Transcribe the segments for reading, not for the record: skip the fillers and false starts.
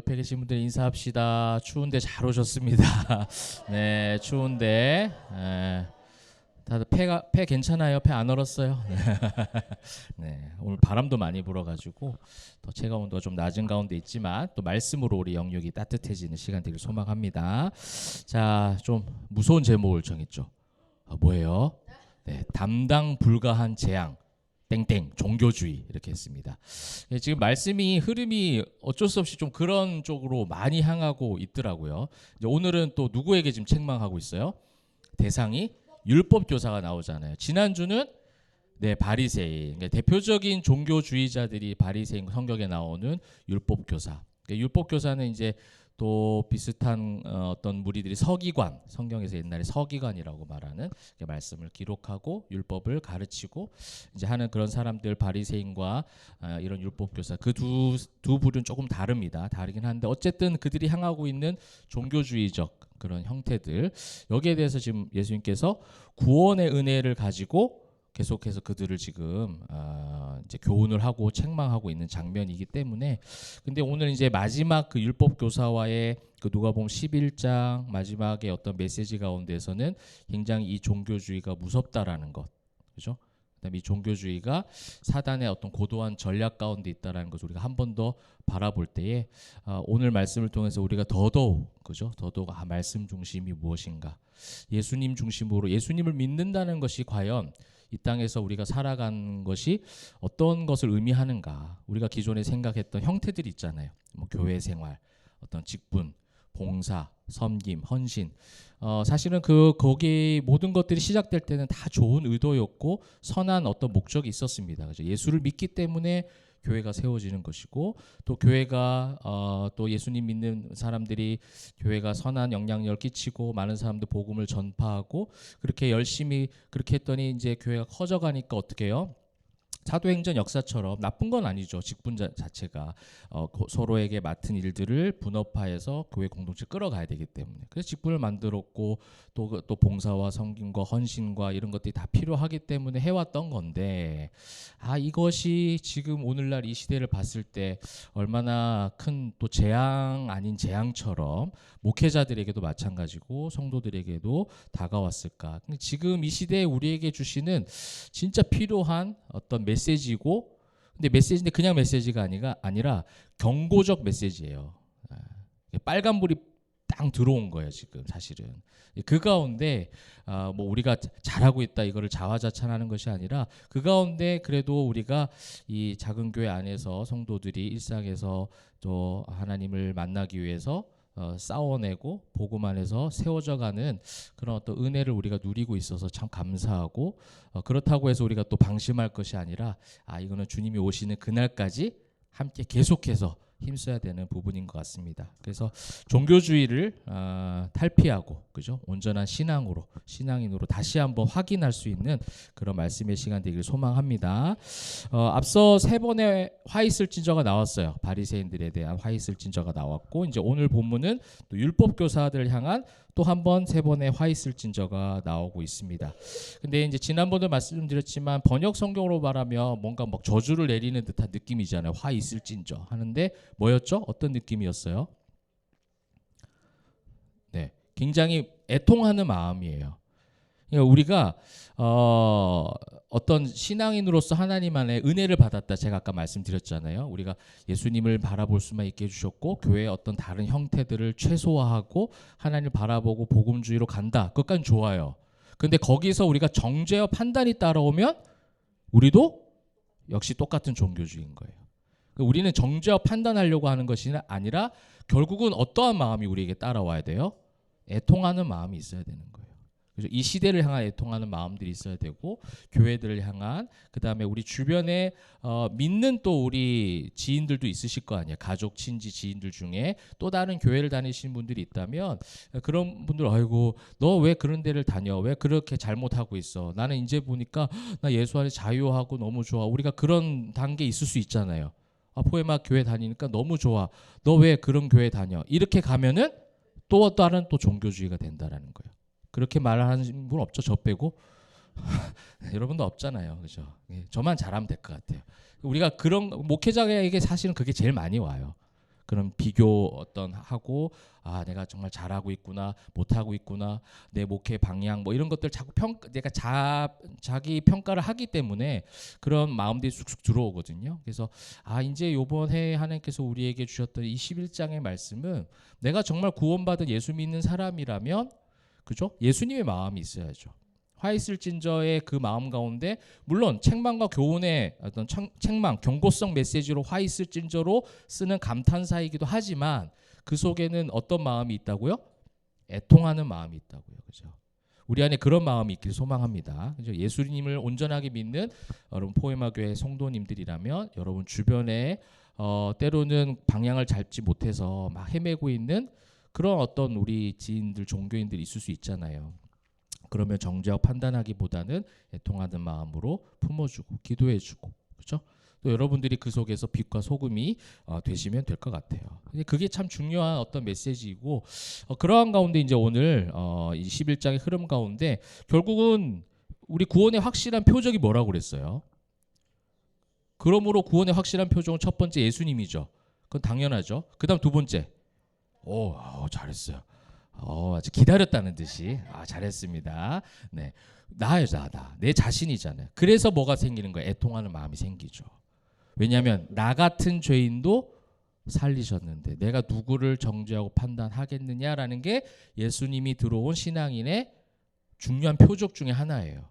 옆에 계신 분들 인사합시다. 추운데 잘 오셨습니다. 네, 추운데 다들 폐 괜찮아요? 폐 안 얼었어요? 네, 오늘 바람도 많이 불어가지고 더 체감 온도가 좀 낮은 가운데 있지만 또 말씀으로 우리 영육이 따뜻해지는 시간 되길 소망합니다. 자, 좀 무서운 제목을 정했죠. 뭐예요? 네, 담당 불가한 재앙. 땡땡 종교주의 이렇게 했습니다. 예, 지금 말씀이 흐름이 어쩔 수 없이 좀 그런 쪽으로 많이 향하고 있더라고요. 이제 오늘은 또 누구에게 지금 책망하고 있어요? 대상이 율법 교사가 나오잖아요. 지난주는 네, 바리새인. 그러니까 대표적인 종교주의자들이 바리새인 성경에 나오는 율법 교사. 그러니까 율법 교사는 이제 또 비슷한 어떤 무리들이 서기관, 성경에서 옛날에 서기관이라고 말하는 말씀을 기록하고 율법을 가르치고 이제 하는 그런 사람들, 바리새인과 이런 율법 교사, 그 두 부류는 조금 다릅니다. 다르긴 한데 어쨌든 그들이 향하고 있는 종교주의적 그런 형태들, 여기에 대해서 지금 예수님께서 구원의 은혜를 가지고 계속해서 그들을 지금 이제 교훈을 하고 책망하고 있는 장면이기 때문에, 근데 오늘 이제 마지막 그 율법 교사와의 그 누가복음 11장 마지막에 어떤 메시지 가운데서는 굉장히 이 종교주의가 무섭다라는 것, 그죠? 그다음에 이 종교주의가 사단의 어떤 고도한 전략 가운데 있다라는 것을 우리가 한 번 더 바라볼 때에 오늘 말씀을 통해서 우리가 더더욱, 그죠? 더더욱 말씀 중심이 무엇인가, 예수님 중심으로 예수님을 믿는다는 것이 과연 이 땅에서 우리가 살아간 것이 어떤 것을 의미하는가. 우리가 기존에 생각했던 형태들이 있잖아요. 뭐 교회 생활, 어떤 직분, 봉사, 섬김, 헌신. 사실은 거기 모든 것들이 시작될 때는 다 좋은 의도였고 선한 어떤 목적이 있었습니다. 그죠? 예수를 믿기 때문에 교회가 세워지는 것이고, 또 교회가 또 예수님 믿는 사람들이 교회가 선한 영향력을 끼치고 많은 사람들 복음을 전파하고 그렇게 열심히 그렇게 했더니 이제 교회가 커져가니까 어떻게 해요? 사도행전 역사처럼 나쁜 건 아니죠. 직분 자체가 서로에게 맡은 일들을 분업화해서 교회 공동체 끌어가야 되기 때문에, 그래서 직분을 만들었고 또 봉사와 섬김과 헌신과 이런 것들이 다 필요하기 때문에 해왔던 건데, 이것이 지금 오늘날 이 시대를 봤을 때 얼마나 큰 또 재앙 아닌 재앙처럼 목회자들에게도 마찬가지고 성도들에게도 다가왔을까. 근데 지금 이 시대에 우리에게 주시는 진짜 필요한 어떤 메시지고, 근데 메시지인데 그냥 메시지가 아니라 경고적 메시지예요. 빨간불이 딱 들어온 거예요 지금. 사실은 그 가운데 뭐 우리가 잘하고 있다 이거를 자화자찬하는 것이 아니라, 그 가운데 그래도 우리가 이 작은 교회 안에서 성도들이 일상에서 또 하나님을 만나기 위해서 싸워내고 복음 안에서 세워져가는 그런 어떤 은혜를 우리가 누리고 있어서 참 감사하고, 그렇다고 해서 우리가 또 방심할 것이 아니라 이거는 주님이 오시는 그날까지 함께 계속해서 힘써야 되는 부분인 것 같습니다. 그래서 종교주의를 탈피하고, 그죠? 온전한 신앙인으로 다시 한번 확인할 수 있는 그런 말씀의 시간 되기를 소망합니다. 앞서 세 번의 화 있을 진저가 나왔어요. 바리새인들에 대한 화 있을 진저가 나왔고, 이제 오늘 본문은 또 율법 교사들을 향한 또 한 번 세 번의 화 있을 진저가 나오고 있습니다. 근데 이제 지난번에 말씀드렸지만 번역 성경으로 말하면 뭔가 막 저주를 내리는 듯한 느낌이잖아요. 화 있을 진저 하는데 뭐였죠? 어떤 느낌이었어요? 네, 굉장히 애통하는 마음이에요. 그러니까 우리가 어떤 신앙인으로서 하나님 안에 은혜를 받았다. 제가 아까 말씀드렸잖아요. 우리가 예수님을 바라볼 수만 있게 해주셨고 교회의 어떤 다른 형태들을 최소화하고 하나님을 바라보고 복음주의로 간다. 그것까지는 좋아요. 근데 거기서 우리가 정죄와 판단이 따라오면 우리도 역시 똑같은 종교주의인 거예요. 우리는 정죄와 판단하려고 하는 것이 아니라 결국은 어떠한 마음이 우리에게 따라와야 돼요? 애통하는 마음이 있어야 되는 거예요. 그래서 이 시대를 향한 애통하는 마음들이 있어야 되고, 교회들을 향한, 그 다음에 우리 주변에 믿는 또 우리 지인들도 있으실 거 아니에요. 가족, 친지, 지인들 중에 또 다른 교회를 다니시는 분들이 있다면 그런 분들, 아이고 너 왜 그런 데를 다녀? 왜 그렇게 잘못하고 있어? 나는 이제 보니까 나 예수 안에 자유하고 너무 좋아. 우리가 그런 단계에 있을 수 있잖아요. 포에마 교회 다니니까 너무 좋아. 너 왜 그런 교회 다녀? 이렇게 가면은 또 다른 또 종교주의가 된다라는 거예요. 그렇게 말하는 분 없죠? 저 빼고. 여러분도 없잖아요. 그죠? 저만 잘하면 될 것 같아요. 우리가 그런 목회자에게 사실은 그게 제일 많이 와요. 그런 비교 어떤 하고 내가 정말 잘하고 있구나 못하고 있구나 내 목회 방향 뭐 이런 것들 자꾸 내가 자기 평가를 하기 때문에 그런 마음들이 쑥쑥 들어오거든요. 그래서 이제 요번 해에 하나님께서 우리에게 주셨던 이 11장의 말씀은 내가 정말 구원받은 예수 믿는 사람이라면 그죠? 예수님의 마음이 있어야죠. 화 있을진저의 그 마음 가운데 물론 책망과 교훈의 어떤 책망, 경고성 메시지로 화 있을진저로 쓰는 감탄사이기도 하지만 그 속에는 어떤 마음이 있다고요? 애통하는 마음이 있다고요. 그죠? 우리 안에 그런 마음이 있길 소망합니다. 그죠? 예수님을 온전하게 믿는 여러분 포에마 교회 성도님들이라면 여러분 주변에 때로는 방향을 잡지 못해서 막 헤매고 있는 그런 어떤 우리 지인들 종교인들이 있을 수 있잖아요. 그러면 정죄하고 판단하기보다는 애통하는 마음으로 품어주고 기도해주고 그렇죠? 또 여러분들이 그 속에서 빛과 소금이 되시면 될 것 같아요. 그게 참 중요한 어떤 메시지이고 그러한 가운데 이제 오늘 이 11장의 흐름 가운데 결국은 우리 구원의 확실한 표적이 뭐라고 그랬어요? 그러므로 구원의 확실한 표적은 첫 번째 예수님이죠. 그건 당연하죠. 그다음 두 번째 잘했어요. 아주 기다렸다는 듯이 잘했습니다. 네, 나예요, 나. 내 자신이잖아요. 그래서 뭐가 생기는 거예요? 애통하는 마음이 생기죠. 왜냐하면 나 같은 죄인도 살리셨는데 내가 누구를 정죄하고 판단하겠느냐라는 게 예수님이 들어온 신앙인의 중요한 표적 중에 하나예요.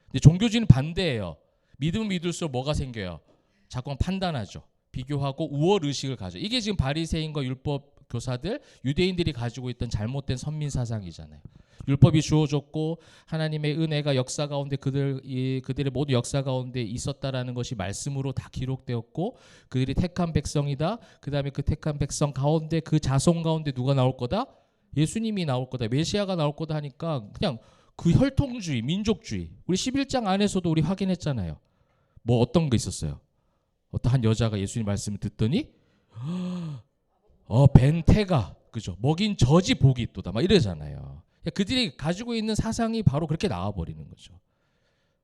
근데 종교주의는 반대예요. 믿으면 믿을수록 뭐가 생겨요? 자꾸 판단하죠. 비교하고 우월 의식을 가져. 이게 지금 바리새인과 율법 교사들, 유대인들이 가지고 있던 잘못된 선민 사상이잖아요. 율법이 주어졌고 하나님의 은혜가 역사 가운데 그들의 모든 역사 가운데 있었다라는 것이 말씀으로 다 기록되었고 그들이 택한 백성이다. 그 다음에 그 택한 백성 가운데 그 자손 가운데 누가 나올 거다? 예수님이 나올 거다. 메시아가 나올 거다 하니까 그냥 그 혈통주의, 민족주의. 우리 11장 안에서도 우리 확인했잖아요. 뭐 어떤 게 있었어요? 어떤 한 여자가 예수님 말씀을 듣더니 벤태가 그죠? 먹인 젖이 복이 있도다. 막 이러잖아요. 그들이 가지고 있는 사상이 바로 그렇게 나와버리는 거죠.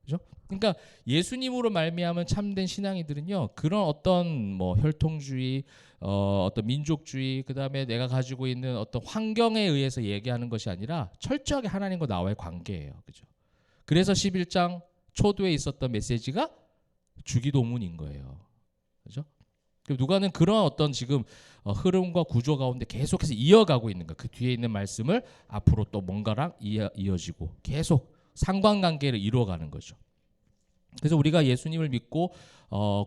그죠? 그러니까 예수님으로 말미암은 참된 신앙이들은요 그런 어떤 뭐 혈통주의, 어떤 민족주의, 그 다음에 내가 가지고 있는 어떤 환경에 의해서 얘기하는 것이 아니라 철저하게 하나님과 나와의 관계예요. 그죠? 그래서 11장 초두에 있었던 메시지가 주기도문인 거예요. 그죠? 누가는 그런 어떤 지금 흐름과 구조 가운데 계속해서 이어가고 있는 거예요. 그 뒤에 있는 말씀을 앞으로 또 뭔가랑 이어지고 계속 상관관계를 이루어가는 거죠. 그래서 우리가 예수님을 믿고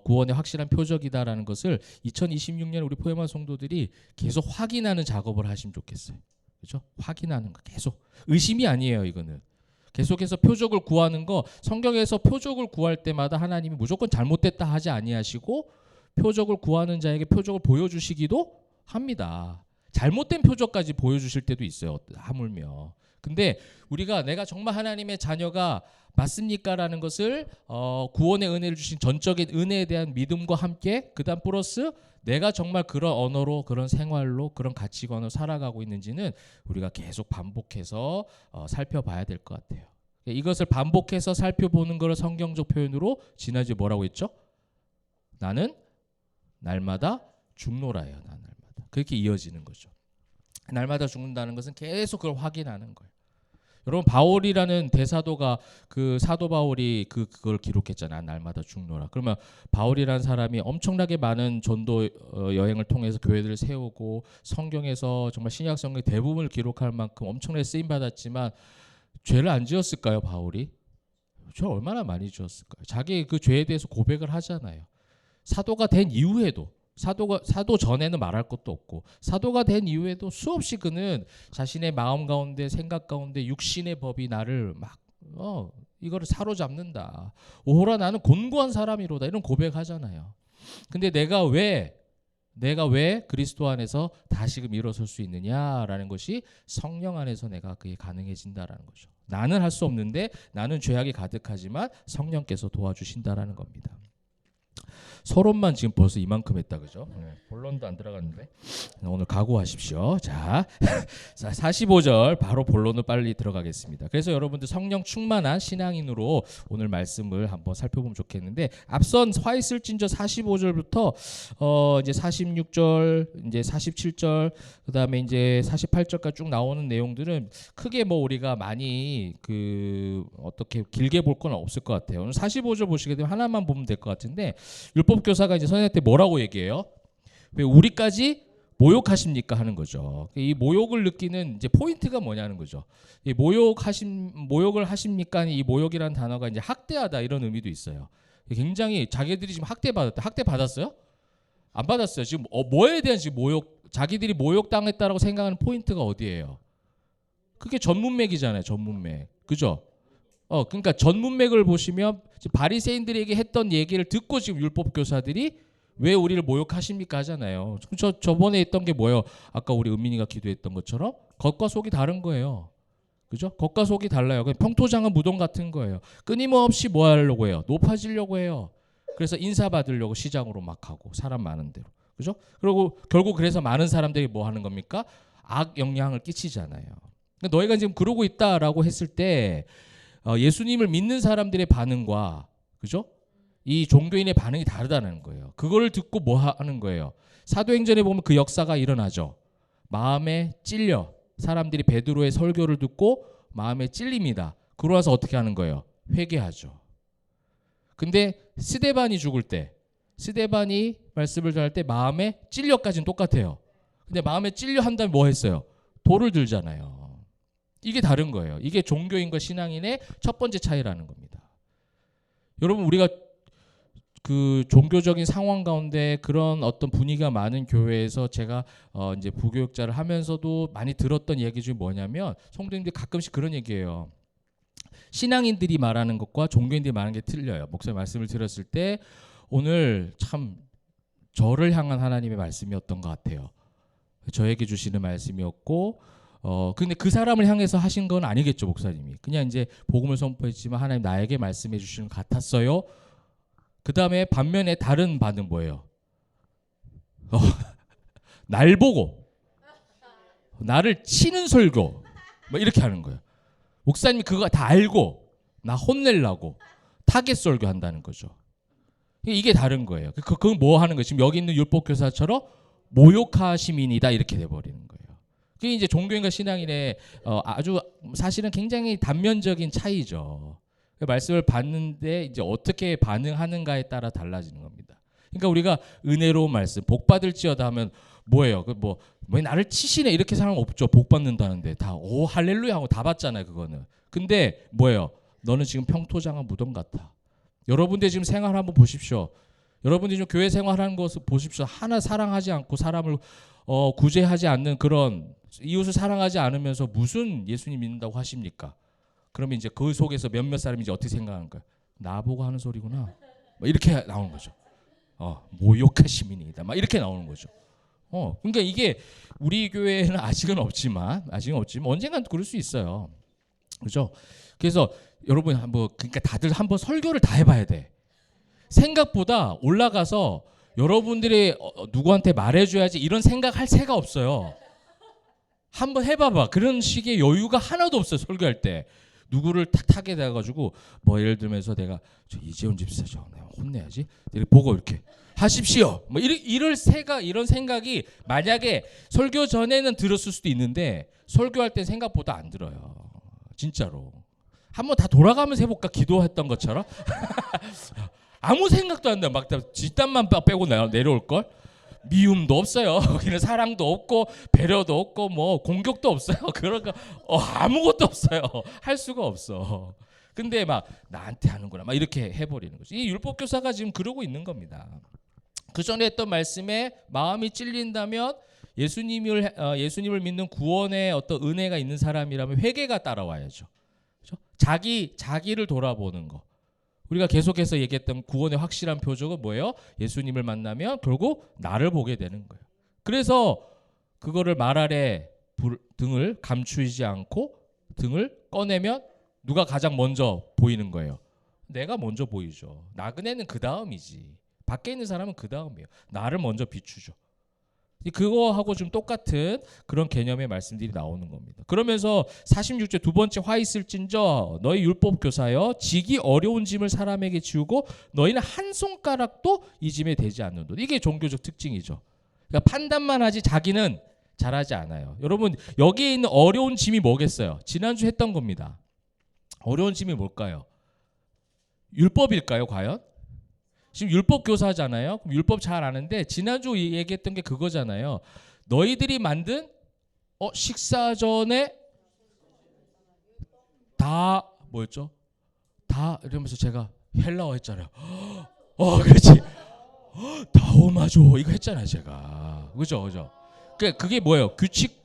구원의 확실한 표적이다라는 것을 2026년 우리 포에마 성도들이 계속 확인하는 작업을 하시면 좋겠어요. 그렇죠? 확인하는 거 계속. 의심이 아니에요, 이거는. 계속해서 표적을 구하는 거, 성경에서 표적을 구할 때마다 하나님이 무조건 잘못됐다 하지 아니하시고 표적을 구하는 자에게 표적을 보여주시기도 합니다. 잘못된 표적까지 보여주실 때도 있어요. 하물며. 근데 우리가 내가 정말 하나님의 자녀가 맞습니까? 라는 것을 구원의 은혜를 주신 전적인 은혜에 대한 믿음과 함께 그다음 플러스 내가 정말 그런 언어로 그런 생활로 그런 가치관으로 살아가고 있는지는 우리가 계속 반복해서 살펴봐야 될 것 같아요. 이것을 반복해서 살펴보는 것을 성경적 표현으로 지난주에 뭐라고 했죠? 나는 날마다 죽노라예요. 나는 날마다. 그렇게 이어지는 거죠. 날마다 죽는다는 것은 계속 그걸 확인하는 거예요. 여러분 바울이라는 대사도가 그 사도 바울이 그걸 기록했잖아요. 날마다 죽노라. 그러면 바울이라는 사람이 엄청나게 많은 전도 여행을 통해서 교회들을 세우고 성경에서 정말 신약 성경 대부분을 기록할 만큼 엄청나게 쓰임 받았지만 죄를 안 지었을까요, 바울이? 죄 얼마나 많이 지었을까요? 자기 그 죄에 대해서 고백을 하잖아요. 사도가 된 이후에도 사도 전에는 말할 것도 없고 사도가 된 이후에도 수없이 그는 자신의 마음 가운데 생각 가운데 육신의 법이 나를 막 이거를 사로잡는다. 오호라 나는 곤고한 사람이로다 이런 고백하잖아요. 근데 내가 왜 그리스도 안에서 다시금 일어설 수 있느냐라는 것이 성령 안에서 내가 그게 가능해진다라는 거죠. 나는 할 수 없는데 나는 죄악이 가득하지만 성령께서 도와주신다라는 겁니다. 서론만 지금 벌써 이만큼 했다 그죠? 본론도 안 들어갔는데 오늘 각오하십시오. 자, 45절 바로 본론으로 빨리 들어가겠습니다. 그래서 여러분들 성령 충만한 신앙인으로 오늘 말씀을 한번 살펴보면 좋겠는데 앞선 화 있을진저 45절부터 이제 46절, 이제 47절, 그다음에 이제 48절까지 쭉 나오는 내용들은 크게 뭐 우리가 많이 어떻게 길게 볼 건 없을 것 같아요. 오늘 45절 보시게 되면 하나만 보면 될 것 같은데 율법 교사가 이제 선생님한테 뭐라고 얘기해요? 왜 우리까지 모욕하십니까 하는 거죠. 이 모욕을 느끼는 이제 포인트가 뭐냐는 거죠. 이 모욕을 하십니까? 이 모욕이라는 단어가 이제 학대하다 이런 의미도 있어요. 굉장히 자기들이 지금 학대 받았어요? 안 받았어요. 지금 뭐에 대한 지금 자기들이 모욕당했다라고 생각하는 포인트가 어디예요? 그게 전문맥이잖아요. 전문맥. 그죠? 그러니까 전문맥을 보시면 바리새인들에게 했던 얘기를 듣고 지금 율법 교사들이 왜 우리를 모욕하십니까 하잖아요. 저번에 했던 게 뭐예요? 아까 우리 은민이가 기도했던 것처럼 겉과 속이 다른 거예요. 그죠? 겉과 속이 달라요. 평토장은 무덤 같은 거예요. 끊임없이 뭐 하려고 해요? 높아지려고 해요. 그래서 인사 받으려고 시장으로 막 가고 사람 많은 데로. 그죠? 그리고 결국 그래서 많은 사람들이 뭐 하는 겁니까? 악 영향을 끼치잖아요. 그러니까 너희가 지금 그러고 있다라고 했을 때 예수님을 믿는 사람들의 반응과 그죠? 이 종교인의 반응이 다르다는 거예요. 그걸 듣고 뭐 하는 거예요? 사도행전에 보면 그 역사가 일어나죠. 마음에 찔려 사람들이 베드로의 설교를 듣고 마음에 찔립니다. 그러고 나서 어떻게 하는 거예요? 회개하죠. 근데 스데반이 죽을 때 스데반이 말씀을 전할 때 마음에 찔려까지는 똑같아요. 근데 마음에 찔려 한다면 뭐 했어요? 돌을 들잖아요. 이게 다른 거예요. 이게 종교인과 신앙인의 첫 번째 차이라는 겁니다. 여러분 우리가 그 종교적인 상황 가운데 그런 어떤 분위기가 많은 교회에서 제가 이제 부교육자를 하면서도 많이 들었던 얘기 중에 뭐냐면 성도님들이 가끔씩 그런 얘기예요. 신앙인들이 말하는 것과 종교인들이 말하는 게 틀려요. 목사님 말씀을 들었을 때 오늘 참 저를 향한 하나님의 말씀이었던 것 같아요. 저에게 주시는 말씀이었고 근데 그 사람을 향해서 하신 건 아니겠죠, 목사님이. 그냥 이제 복음을 선포했지만 하나님 나에게 말씀해 주시는 것 같았어요. 그 다음에 반면에 다른 반응 뭐예요? 날 보고 나를 치는 설교 뭐 이렇게 하는 거예요. 목사님이 그거 다 알고 나 혼내려고 타겟 설교 한다는 거죠. 이게 다른 거예요. 그건 뭐 하는 거예요? 지금 여기 있는 율법교사처럼 모욕하시민이다 이렇게 돼버리는 거예요. 그게 이제 종교인과 신앙인의 아주 사실은 굉장히 단면적인 차이죠. 말씀을 받는데 이제 어떻게 반응하는가에 따라 달라지는 겁니다. 그러니까 우리가 은혜로운 말씀, 복 받을지어다 하면 뭐예요? 왜 나를 치시네 이렇게 사람 없죠. 복 받는다는데 다 오 할렐루야 하고 다 받잖아요. 그거는. 근데 뭐예요? 너는 지금 평토장한 무덤 같아. 여러분들 지금 생활 한번 보십시오. 여러분들이 지금 교회 생활하는 것을 보십시오. 하나 사랑하지 않고 사람을 구제하지 않는 그런 이웃을 사랑하지 않으면서 무슨 예수님 믿는다고 하십니까? 그러면 이제 그 속에서 몇몇 사람이 이제 어떻게 생각하는 거야? 나보고 하는 소리구나. 막 이렇게 나오는 거죠. 모욕한 시민이다. 막 이렇게 나오는 거죠. 그러니까 이게 우리 교회는 아직은 없지만 언젠간 그럴 수 있어요. 그렇죠? 그래서 여러분 그러니까 다들 한번 설교를 다 해봐야 돼. 생각보다 올라가서 여러분들이 누구한테 말해줘야지 이런 생각할 새가 없어요. 한번 해봐봐. 그런 식의 여유가 하나도 없어요. 설교할 때. 누구를 탁 타게 돼가지고 뭐 예를 들면서 내가 저 이재훈 집사죠. 내가 혼내야지. 이렇게 보고 이렇게 하십시오. 뭐 이런 생각이 만약에 설교 전에는 들었을 수도 있는데 설교할 때 생각보다 안 들어요. 진짜로. 한번 다 돌아가면서 해볼까? 기도했던 것처럼. 아무 생각도 안 나요. 막 뒷담만 빼고 내려올 걸. 미움도 없어요. 거기는 사랑도 없고 배려도 없고 뭐 공격도 없어요. 그런 거 아무것도 없어요. 할 수가 없어. 근데 막 나한테 하는구나. 막 이렇게 해버리는 거죠. 이 율법 교사가 지금 그러고 있는 겁니다. 그 전에 했던 말씀에 마음이 찔린다면 예수님을 믿는 구원의 어떤 은혜가 있는 사람이라면 회개가 따라와야죠. 그렇죠? 자기를 돌아보는 거. 우리가 계속해서 얘기했던 구원의 확실한 표적은 뭐예요? 예수님을 만나면 결국 나를 보게 되는 거예요. 그래서 그거를 말 아래 등을 감추지 않고 등을 꺼내면 누가 가장 먼저 보이는 거예요? 내가 먼저 보이죠. 나그네는 그 다음이지. 밖에 있는 사람은 그 다음이에요. 나를 먼저 비추죠. 그거하고 좀 똑같은 그런 개념의 말씀들이 나오는 겁니다. 그러면서 46절 두 번째 화 있을진저 너희 율법 교사여 지기 어려운 짐을 사람에게 지우고 너희는 한 손가락도 이 짐에 대지 않는다. 이게 종교적 특징이죠. 그러니까 판단만 하지 자기는 잘하지 않아요. 여러분 여기에 있는 어려운 짐이 뭐겠어요? 지난주 했던 겁니다. 어려운 짐이 뭘까요? 율법일까요 과연? 지금 율법 교사잖아요. 그럼 율법 잘 아는데 지난주 얘기했던 게 그거잖아요. 너희들이 만든 식사 전에 다 뭐였죠? 다 이러면서 제가 헬라어 했잖아요. 그렇지. 다오마조 이거 했잖아요 제가. 그죠? 그게 뭐예요? 규칙.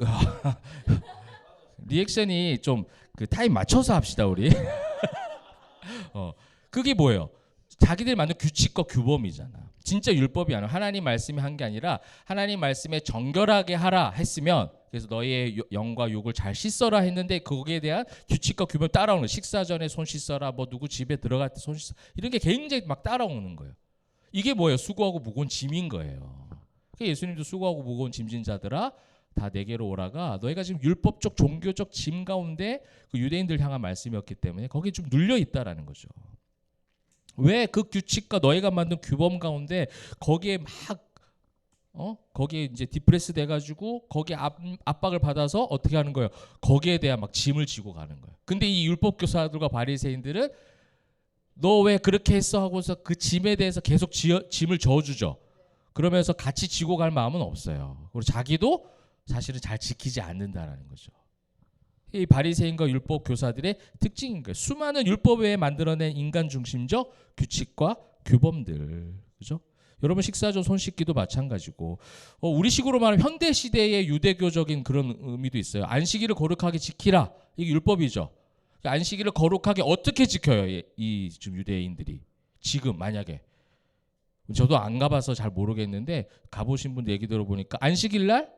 리액션이 좀 그 타임 맞춰서 합시다 우리. 그게 뭐예요? 자기들 만든 규칙과 규범이잖아. 진짜 율법이 아니라 하나님 말씀이 한 게 아니라 하나님 말씀에 정결하게 하라 했으면 그래서 너희의 영과 육을 잘 씻어라 했는데 거기에 대한 규칙과 규범 따라오는 거예요. 식사 전에 손 씻어라 뭐 누구 집에 들어갈 때 손 씻어 이런 게 굉장히 막 따라오는 거예요. 이게 뭐예요? 수고하고 무거운 짐인 거예요. 예수님도 수고하고 무거운 짐진 자들아 다 내게로 오라가 너희가 지금 율법적 종교적 짐 가운데 그 유대인들 향한 말씀이었기 때문에 거기에 좀 눌려 있다라는 거죠. 왜 그 규칙과 너희가 만든 규범 가운데 거기에 막 거기에 이제 디프레스 돼가지고 거기에 압박을 받아서 어떻게 하는 거예요? 거기에 대한 막 짐을 지고 가는 거예요. 근데 이 율법 교사들과 바리새인들은 너 왜 그렇게 했어 하고서 그 짐에 대해서 계속 짐을 져주죠. 그러면서 같이 지고 갈 마음은 없어요. 그리고 자기도 사실은 잘 지키지 않는다라는 거죠. 이 바리새인과 율법 교사들의 특징인 거예요. 수많은 율법 외에 만들어낸 인간 중심적 규칙과 규범들, 그죠? 여러분 식사 전 손 씻기도 마찬가지고 우리식으로 말하면 현대 시대의 유대교적인 그런 의미도 있어요. 안식일을 거룩하게 지키라. 이게 율법이죠. 안식일을 거룩하게 어떻게 지켜요? 이 지금 유대인들이 지금 만약에 저도 안 가봐서 잘 모르겠는데 가보신 분들 얘기 들어보니까 안식일 날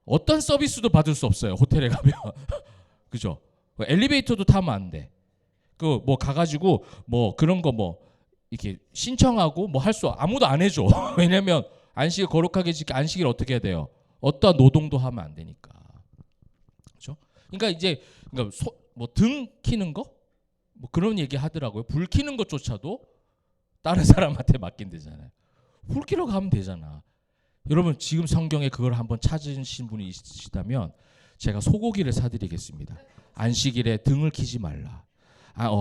어떤 서비스도 받을 수 없어요. 호텔에 가면 그죠? 엘리베이터도 타면 안 돼. 그 뭐 가가지고 뭐 그런 거 뭐 이렇게 신청하고 뭐 할 수 아무도 안 해줘. 왜냐면 안식일 거룩하게 지키 안식일 어떻게 해야 돼요? 어떠한 노동도 하면 안 되니까. 그죠? 그러니까 이제 뭐 등 키는 거 뭐 그런 얘기 하더라고요. 불 키는 것조차도 다른 사람한테 맡긴대잖아요. 불 키러 가면 되잖아. 여러분 지금 성경에 그걸 한번 찾으신 분이 있으시다면 제가 소고기를 사드리겠습니다. 안식일에 등을 키지 말라.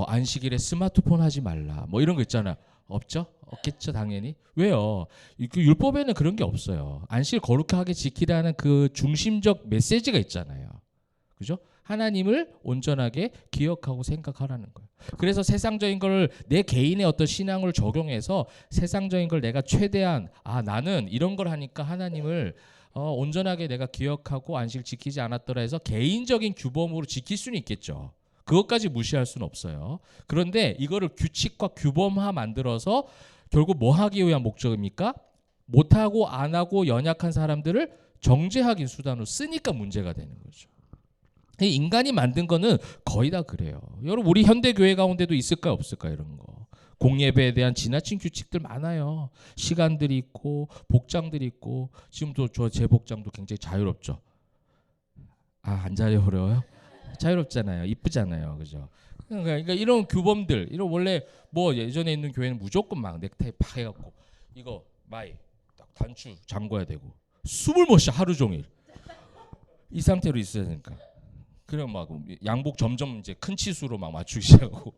안식일에 스마트폰 하지 말라. 뭐 이런 거 있잖아요. 없죠? 없겠죠 당연히. 왜요? 그 율법에는 그런 게 없어요. 안식일 거룩하게 지키라는 그 중심적 메시지가 있잖아요. 그죠? 하나님을 온전하게 기억하고 생각하라는 거예요. 그래서 세상적인 걸 내 개인의 어떤 신앙을 적용해서 세상적인 걸 내가 최대한 나는 이런 걸 하니까 하나님을 온전하게 내가 기억하고 안식을 지키지 않았더라 해서 개인적인 규범으로 지킬 수는 있겠죠. 그것까지 무시할 수는 없어요. 그런데 이거를 규칙과 규범화 만들어서 결국 뭐 하기 위한 목적입니까? 못하고 안 하고 연약한 사람들을 정죄하기 수단으로 쓰니까 문제가 되는 거죠. 인간이 만든 거는 거의 다 그래요. 여러분 우리 현대 교회 가운데도 있을까요 없을까요 이런 거. 공예배에 대한 지나친 규칙들 많아요. 시간들이 있고 복장들이 있고 지금도 제 복장도 굉장히 자유롭죠. 안 자유로워요? 자유롭잖아요. 이쁘잖아요. 그죠? 그러니까 이런 규범들 이런 원래 뭐 예전에 있는 교회는 무조건 막 넥타이 팍 해갖고 이거 마이 딱 단추 잠궈야 되고 숨을 못 쉬어 하루 종일 이 상태로 있어야 되니까. 그럼 막 양복 점점 이제 큰 치수로 막 맞추기 시작하고.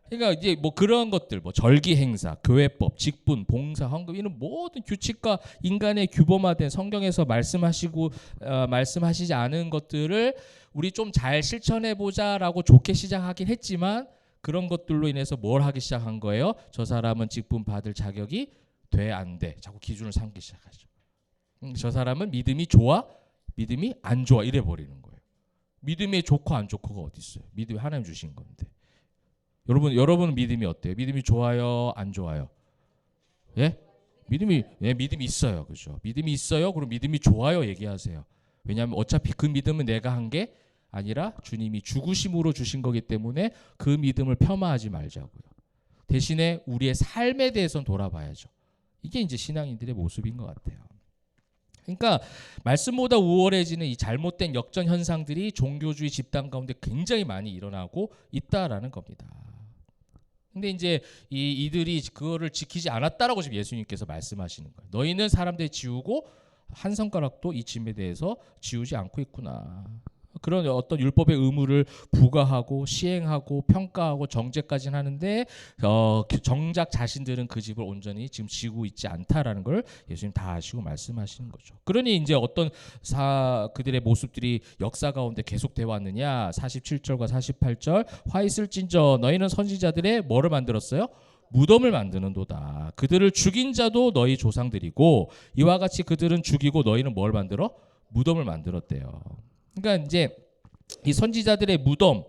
그러니까 이제 뭐 그런 것들, 뭐 절기 행사, 교회법, 직분, 봉사, 헌금 이런 모든 규칙과 인간의 규범화된 성경에서 말씀하시지 않은 것들을 우리 좀 잘 실천해 보자라고 좋게 시작하긴 했지만 그런 것들로 인해서 뭘 하기 시작한 거예요? 저 사람은 직분 받을 자격이 돼 안 돼. 자꾸 기준을 삼기 시작하죠. 저 사람은 믿음이 좋아, 믿음이 안 좋아 이래 버리는 거예요. 믿음이 좋고 안 좋고가 어디 있어요? 믿음이 하나님 주신 건데. 여러분은 믿음이 어때요? 믿음이 좋아요, 안 좋아요? 예? 믿음이 있어요, 그죠? 믿음이 있어요. 그럼 믿음이 좋아요, 얘기하세요. 왜냐하면 어차피 그 믿음은 내가 한 게 아니라 주님이 죽으심으로 주신 거기 때문에 그 믿음을 폄하하지 말자고요. 대신에 우리의 삶에 대해서는 돌아봐야죠. 이게 이제 신앙인들의 모습인 것 같아요. 그러니까 말씀보다 우월해지는 이 잘못된 역전 현상들이 종교주의 집단 가운데 굉장히 많이 일어나고 있다라는 겁니다. 근데 이제 이들이 그거를 지키지 않았다라고 지금 예수님께서 말씀하시는 거예요. 너희는 사람들 지우고 한 손가락도 이 짐에 대해서 지우지 않고 있구나. 그런 어떤 율법의 의무를 부과하고 시행하고 평가하고 정죄까지는 하는데 정작 자신들은 그 집을 온전히 지금 지고 있지 않다라는 걸 예수님 다 아시고 말씀하시는 거죠. 그러니 이제 어떤 그들의 모습들이 역사 가운데 계속돼 왔느냐. 47절과 48절 화 있을진저 너희는 선지자들의 뭐를 만들었어요? 무덤을 만드는도다. 그들을 죽인 자도 너희 조상들이고 이와 같이 그들은 죽이고 너희는 뭘 만들어? 무덤을 만들었대요. 그러니까 이제 이 선지자들의 무덤,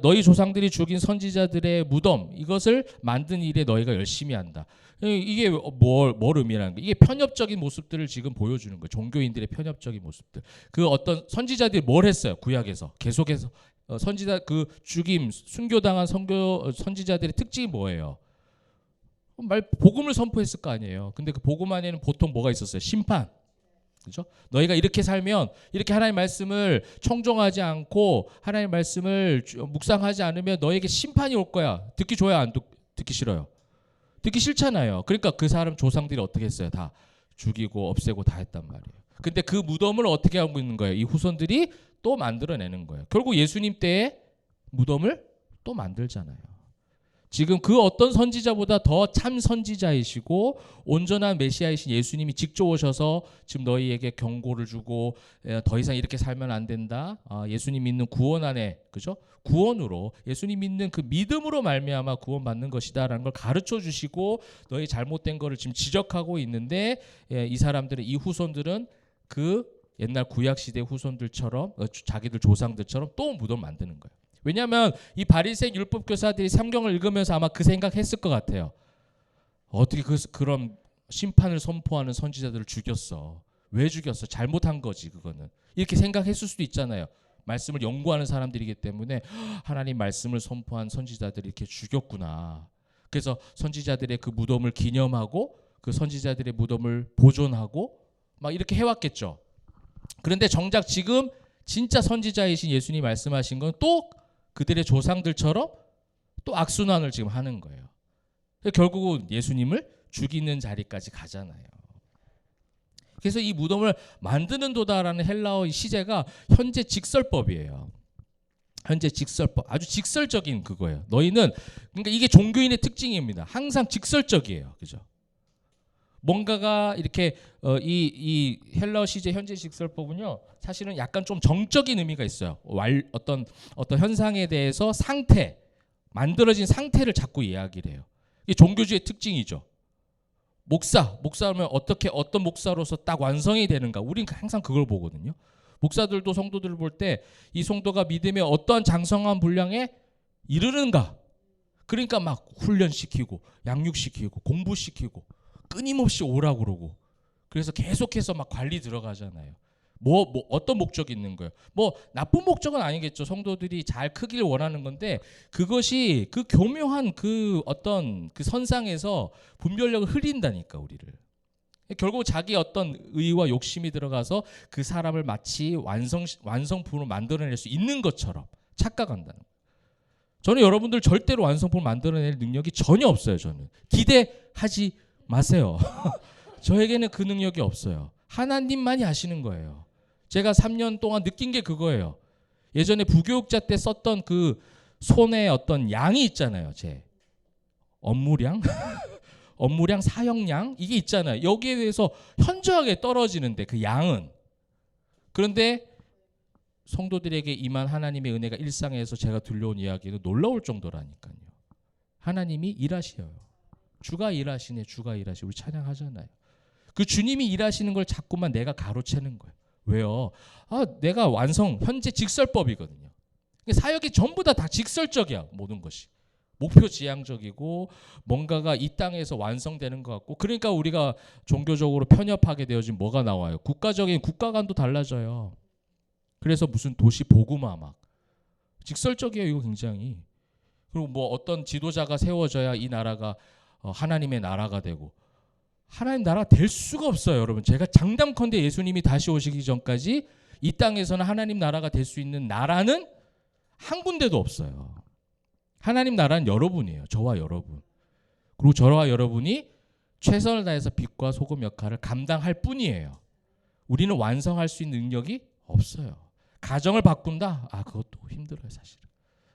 너희 조상들이 죽인 선지자들의 무덤, 이것을 만든 일에 너희가 열심히 한다. 이게 뭘 의미하는 거예요? 이게 편협적인 모습들을 지금 보여주는 거예요. 종교인들의 편협적인 모습들. 그 어떤 선지자들이 뭘 했어요? 구약에서 계속해서 선지자 그 죽임, 순교당한 선지자들의 특징이 뭐예요? 복음을 선포했을 거 아니에요. 근데 그 복음 안에는 보통 뭐가 있었어요? 심판. 그렇죠? 너희가 이렇게 살면 이렇게 하나님의 말씀을 청종하지 않고 하나님의 말씀을 묵상하지 않으면 너에게 심판이 올 거야. 듣기 좋아요? 안 듣기 싫어요? 듣기 싫잖아요. 그러니까 그 사람 조상들이 어떻게 했어요? 다 죽이고 없애고 다 했단 말이에요. 근데 그 무덤을 어떻게 하고 있는 거예요? 이 후손들이 또 만들어내는 거예요. 결국 예수님 때의 무덤을 또 만들잖아요. 지금 그 어떤 선지자보다 더 참 선지자이시고 온전한 메시아이신 예수님이 직접 오셔서 지금 너희에게 경고를 주고 더 이상 이렇게 살면 안 된다. 예수님 믿는 구원 안에, 그죠? 구원으로 예수님 믿는 그 믿음으로 말미암아 구원받는 것이다라는 걸 가르쳐 주시고 너희 잘못된 거를 지금 지적하고 있는데 이 사람들은, 이 후손들은 그 옛날 구약 시대 후손들처럼 자기들 조상들처럼 또 무덤 만드는 거예요. 왜냐하면 이 바리새인 율법 교사들이 성경을 읽으면서 아마 그 생각했을 것 같아요. 어떻게 그런 심판을 선포하는 선지자들을 죽였어? 왜 죽였어? 잘못한 거지 그거는. 이렇게 생각했을 수도 있잖아요. 말씀을 연구하는 사람들이기 때문에 하나님 말씀을 선포한 선지자들이 이렇게 죽였구나. 그래서 선지자들의 그 무덤을 기념하고 그 선지자들의 무덤을 보존하고 막 이렇게 해왔겠죠. 그런데 정작 지금 진짜 선지자이신 예수님이 말씀하신 건 또 그들의 조상들처럼 또 악순환을 지금 하는 거예요. 결국은 예수님을 죽이는 자리까지 가잖아요. 그래서 이 무덤을 만드는 도다라는 헬라어 시제가 현재 직설법이에요. 현재 직설법, 아주 직설적인 그거예요. 너희는, 그러니까 이게 종교인의 특징입니다. 항상 직설적이에요, 그죠? 뭔가가 이렇게 이 헬라어 시제 현재 직설법은요, 사실은 약간 좀 정적인 의미가 있어요. 어떤 현상에 대해서 상태, 만들어진 상태를 자꾸 이야기를 해요. 이게 종교주의 특징이죠. 목사면 어떻게 어떤 목사로서 딱 완성이 되는가? 우리는 항상 그걸 보거든요. 목사들도 성도들을 볼 때 이 성도가 믿음의 어떠한 장성한 분량에 이르는가? 그러니까 막 훈련시키고 양육시키고 공부시키고 끊임없이 오라고 그러고, 그래서 계속해서 막 관리 들어가잖아요. 뭐 어떤 목적이 있는 거예요? 뭐 나쁜 목적은 아니겠죠. 성도들이 잘 크기를 원하는 건데 그것이 그 교묘한 그 어떤 그 선상에서 분별력을 흐린다니까 우리를. 결국 자기 어떤 의와 욕심이 들어가서 그 사람을 마치 완성품으로 만들어낼 수 있는 것처럼 착각한다는 거예요. 저는 여러분들 절대로 완성품을 만들어낼 능력이 전혀 없어요. 저는 기대하지 마세요. 저에게는 그 능력이 없어요. 하나님만이 하시는 거예요. 제가 3년 동안 느낀 게 그거예요. 예전에 부교육자 때 썼던 그 손에 어떤 양이 있잖아요. 제 업무량, 업무량, 사역량 이게 있잖아요. 여기에 대해서 현저하게 떨어지는데 그 양은. 그런데 성도들에게 임한 하나님의 은혜가 일상에서 제가 들려온 이야기는 놀라울 정도라니까요. 하나님이 일하셔요. 주가 일하시네, 주가 일하시. 우리 찬양하잖아요. 그 주님이 일하시는 걸 자꾸만 내가 가로채는 거예요. 왜요? 내가 현재 직설법이거든요. 사역이 전부 다 직설적이야. 모든 것이 목표 지향적이고 뭔가가 이 땅에서 완성되는 것 같고, 그러니까 우리가 종교적으로 편협하게 되어진 뭐가 나와요? 국가적인 국가관도 그래서 무슨 도시 복음화 막 직설적이에요. 이거 굉장히. 그리고 뭐 어떤 지도자가 세워져야 이 나라가 하나님의 나라가 되고, 하나님 나라 될 수가 없어요, 여러분. 제가 장담컨대 예수님이 다시 오시기 전까지 이 땅에서는 하나님 나라가 될 수 있는 나라는 한 군데도 없어요. 하나님 나라는 여러분이에요. 저와 여러분. 그리고 저와 여러분이 최선을 다해서 빛과 소금 역할을 감당할 뿐이에요. 우리는 완성할 수 있는 능력이 없어요. 가정을 바꾼다? 그것도 힘들어요, 사실은.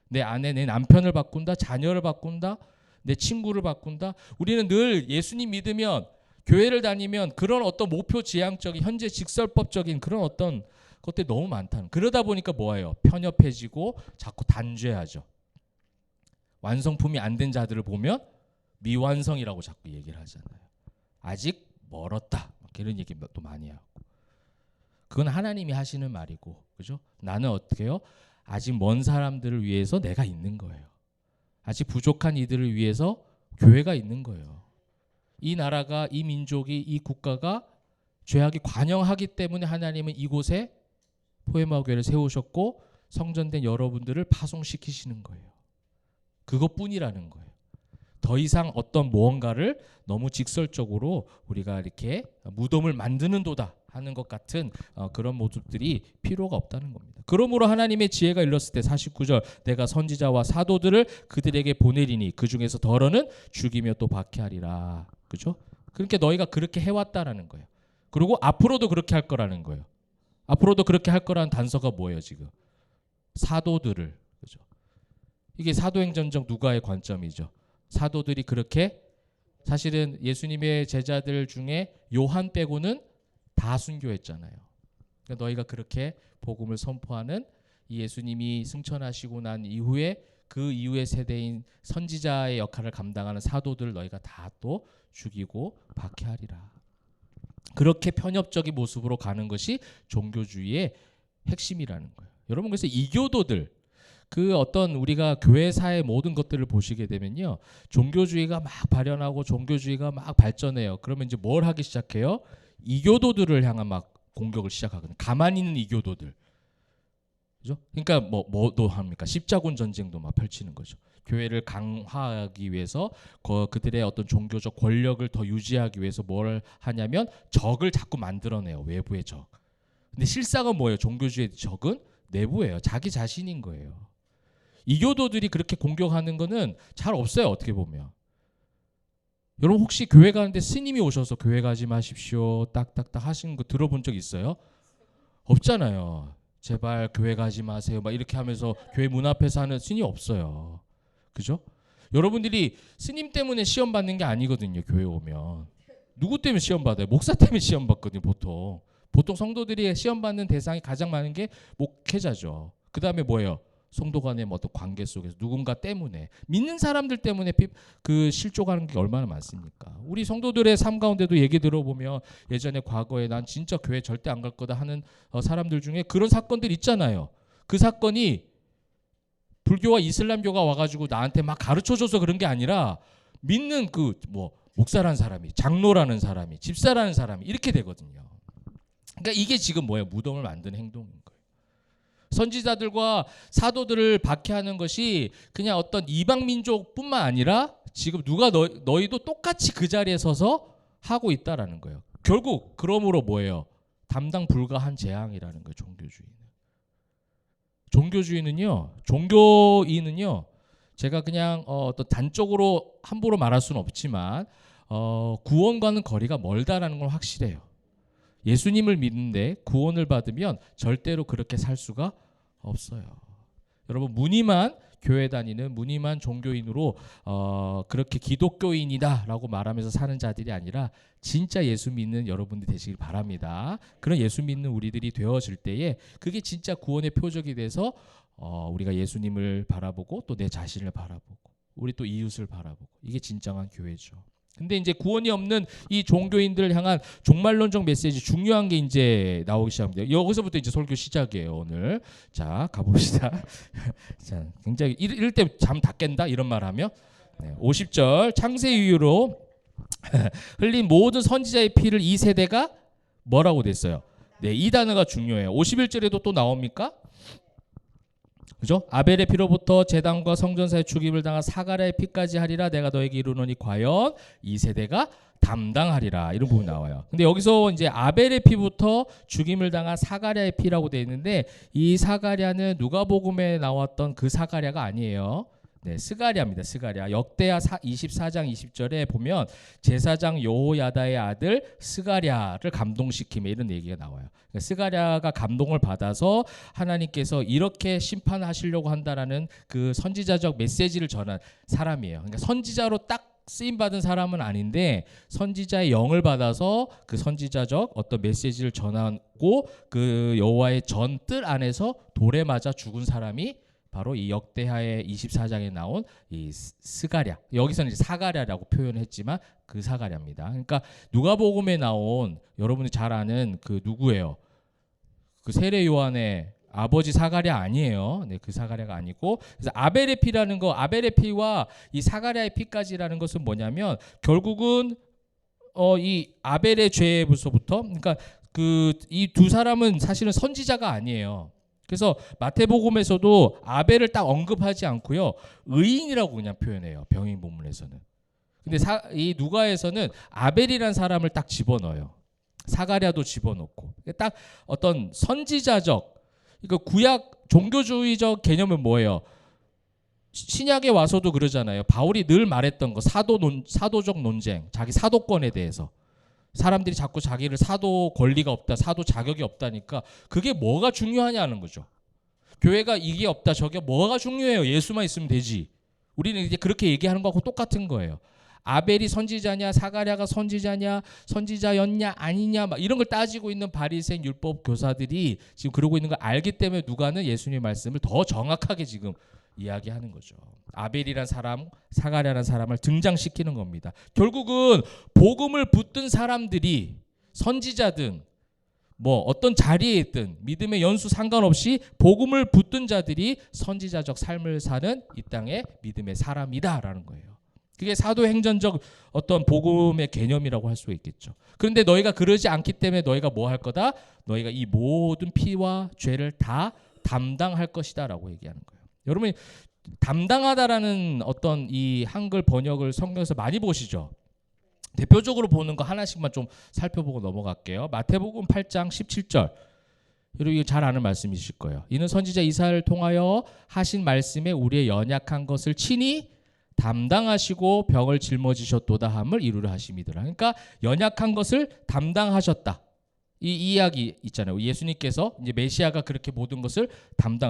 내 아내, 내 남편을 바꾼다, 자녀를 바꾼다, 내 친구를 바꾼다. 우리는 늘 예수님 믿으면, 교회를 다니면 그런 어떤 목표 지향적인, 현재 직설법적인 그런 어떤 것들이 너무 많다는. 그러다 보니까 뭐예요? 편협해지고 자꾸 단죄하죠. 완성품이 안 된 자들을 보면 미완성이라고 자꾸 얘기를 하잖아요. 아직 멀었다, 이런 얘기도 많이 하고. 그건 하나님이 하시는 말이고, 그죠? 나는 어떻게 해요? 아직 먼 사람들을 위해서 내가 있는 거예요. 아직 부족한 이들을 위해서 교회가 있는 거예요. 이 나라가, 이 민족이, 이 국가가 죄악이 관영하기 때문에 하나님은 이곳에 포에마 교회를 세우셨고 성전된 여러분들을 파송시키시는 거예요. 그것뿐이라는 거예요. 더 이상 어떤 무언가를 너무 직설적으로 우리가 이렇게 무덤을 만드는도다 하는 것 같은 그런 모습들이 필요가 없다는 겁니다. 그러므로 하나님의 지혜가 일렀을 때 49절, 내가 선지자와 사도들을 그들에게 보내리니 그 중에서 덜어는 죽이며 또 박해하리라. 그죠? 그러니까 너희가 그렇게 해왔다라는 거예요. 그리고 앞으로도 그렇게 할 거라는 거예요. 앞으로도 그렇게 할 거라는 단서가 뭐예요, 지금? 사도들을. 그죠? 이게 사도행전적 누가의 관점이죠. 사도들이 그렇게, 사실은 예수님의 제자들 중에 요한 빼고는 다 순교했잖아요. 그러니까 너희가 그렇게 복음을 선포하는 이 예수님이 승천하시고 난 이후에 그 이후의 세대인 선지자의 역할을 감당하는 사도들 너희가 다 또 죽이고 박해하리라. 그렇게 편협적인 모습으로 가는 것이 종교주의의 핵심이라는 거예요. 여러분, 그래서 이교도들, 그 어떤 우리가 교회사의 모든 것들을 보시게 되면요, 종교주의가 막 발현하고 종교주의가 막 발전해요. 그러면 이제 뭘 하기 시작해요? 이교도들을 향한 막 공격을 시작하거든요. 가만히 있는 이교도들. 그죠? 그러니까 뭐도 합니까? 십자군 전쟁도 막 펼치는 거죠. 교회를 강화하기 위해서 그들의 어떤 종교적 권력을 더 유지하기 위해서 뭘 하냐면 적을 자꾸 만들어내요. 외부의 적. 근데 실상은 뭐예요? 종교주의의 적은 내부예요. 자기 자신인 거예요. 이교도들이 그렇게 공격하는 거는 잘 없어요, 어떻게 보면. 여러분, 혹시 교회 가는데 스님이 오셔서 교회 가지 마십시오 딱딱딱 하시는 거 들어본 적 있어요? 없잖아요. 제발 교회 가지 마세요 막 이렇게 하면서 교회 문 앞에서 하는 스님이 없어요. 그죠? 여러분들이 스님 때문에 시험 받는 게 아니거든요. 교회 오면 누구 때문에 시험 받아요? 목사 때문에 시험 받거든요. 보통 성도들이 시험 받는 대상이 가장 많은 게 목회자죠. 그 다음에 뭐예요? 성도 간의 어떤 관계 속에서 누군가 때문에, 믿는 사람들 때문에 그 실족하는 게 얼마나 많습니까? 우리 성도들의 삶 가운데도 얘기 들어보면 예전에 과거에 난 진짜 교회 절대 안 갈 거다 하는 사람들 중에 그런 사건들 있잖아요. 그 사건이 불교와 이슬람교가 와가지고 나한테 막 가르쳐줘서 그런 게 아니라 믿는 목사라는 사람이, 장로라는 사람이, 집사라는 사람이 이렇게 되거든요. 그러니까 이게 지금 뭐예요? 무덤을 만드는 행동인 거예요. 선지자들과 사도들을 박해하는 것이 그냥 어떤 이방 민족뿐만 아니라 지금 누가 너희도 똑같이 그 자리에 서서 하고 있다라는 거예요. 결국 그러므로 뭐예요? 담당 불가한 재앙이라는 거예요. 종교주의는요. 제가 그냥 어떤 단적으로 함부로 말할 수는 없지만 구원과는 거리가 멀다라는 건 확실해요. 예수님을 믿는데 구원을 받으면 절대로 그렇게 살 수가 없어요. 여러분, 무늬만 교회 다니는 무늬만 종교인으로 그렇게 기독교인이다라고 말하면서 사는 자들이 아니라 진짜 예수 믿는 여러분들이 되시길 바랍니다. 그런 예수 믿는 우리들이 되어질 때에 그게 진짜 구원의 표적이 돼서 우리가 예수님을 바라보고 또 내 자신을 바라보고 우리 또 이웃을 바라보고, 이게 진정한 교회죠. 근데 이제 구원이 없는 이 종교인들을 향한 종말론적 메시지, 중요한 게 이제 나오기 시작합니다. 여기서부터 이제 설교 시작이에요, 오늘. 자, 가봅시다. 자, 굉장히 이럴 때 잠 다 깬다 이런 말 하면 50절, 창세 이후로 흘린 모든 선지자의 피를 이 세대가 뭐라고 됐어요? 네, 이 단어가 중요해요. 51절에도 또 나옵니까? 그죠? 아벨의 피로부터 제단과 성전사의 죽임을 당한 사가랴의 피까지 하리라. 내가 너에게 이르노니 과연 이 세대가 담당하리라. 이런 부분이 나와요. 근데 여기서 이제 아벨의 피부터 죽임을 당한 사가랴의 피라고 되어 있는데, 이 사가랴는 누가복음에 나왔던 그 사가랴가 아니에요. 네, 스가랴입니다. 스가랴. 역대하 24장 20절에 보면 제사장 여호야다의 아들 스가랴를 감동시키며 이런 얘기가 나와요. 그러니까 스가랴가 감동을 받아서 하나님께서 이렇게 심판하시려고 한다라는 그 선지자적 메시지를 전한 사람이에요. 그러니까 선지자로 딱 쓰임 받은 사람은 아닌데 선지자의 영을 받아서 그 선지자적 어떤 메시지를 전하고 그 여호와의 전 뜰 안에서 돌에 맞아 죽은 사람이 바로 이 역대하의 24장에 나온 이 스가랴. 여기서는 이제 사가랴라고 표현했지만 그 사가랴입니다. 그러니까 누가복음에 나온 여러분이 잘 아는 그 누구예요? 그 세례 요한의 아버지 사가랴 아니에요. 네, 그 사가랴가 아니고. 그래서 아벨의 피라는 거, 아벨의 피와 이 사가랴의 피까지라는 것은 뭐냐면 결국은 이 아벨의 죄부터, 그러니까 그 이 두 사람은 사실은 선지자가 아니에요. 그래서 마태복음에서도 아벨을 딱 언급하지 않고요, 의인이라고 그냥 표현해요. 병인 본문에서는. 근데 이 누가에서는 아벨이란 사람을 딱 집어넣어요. 사가랴도 집어넣고. 딱 어떤 선지자적, 그러니까 구약 종교주의적 개념은 뭐예요? 신약에 와서도 그러잖아요. 바울이 늘 말했던 거, 사도적 논쟁, 자기 사도권에 대해서. 사람들이 자꾸 자기를 사도 권리가 없다, 사도 자격이 없다니까 그게 뭐가 중요하냐는 거죠. 교회가 이게 없다, 저게 뭐가 중요해요? 예수만 있으면 되지. 우리는 이제 그렇게 얘기하는 거하고 똑같은 거예요. 아벨이 선지자냐, 사가랴가 선지자냐, 선지자였냐 아니냐, 막 이런 걸 따지고 있는 바리새인 율법 교사들이 지금 그러고 있는 걸 알기 때문에 누가는 예수님의 말씀을 더 정확하게 지금 이야기하는 거죠. 아벨이란 사람, 사가랴란 사람을 등장시키는 겁니다. 결국은 복음을 붙든 사람들이 선지자든 뭐 어떤 자리에 있든 믿음의 연수 상관없이 복음을 붙든 자들이 선지자적 삶을 사는 이 땅의 믿음의 사람이다라는 거예요. 그게 사도행전적 어떤 복음의 개념이라고 할 수 있겠죠. 그런데 너희가 그러지 않기 때문에 너희가 뭐 할 거다? 너희가 이 모든 피와 죄를 다 담당할 것이다라고 얘기하는 거예요. 여러분이 담당하다라는 어떤 이 한글 번역을 성경에서 많이 보시죠. 대표적으로 보는 거 하나씩만 좀 살펴보고 넘어갈게요. 마태복음 8장 17절. 여러분 이거 잘 아는 말씀이실 거예요. 이는 선지자 이사야를 통하여 하신 말씀에 우리의 연약한 것을 친히 담당하시고 병을 짊어지셨도다 함을 이루려 하심이더라. 그러니까 연약한 것을 담당하셨다. 이 이야기 있잖아요. 예수님께서 이제 메시아가 그렇게 모든 것을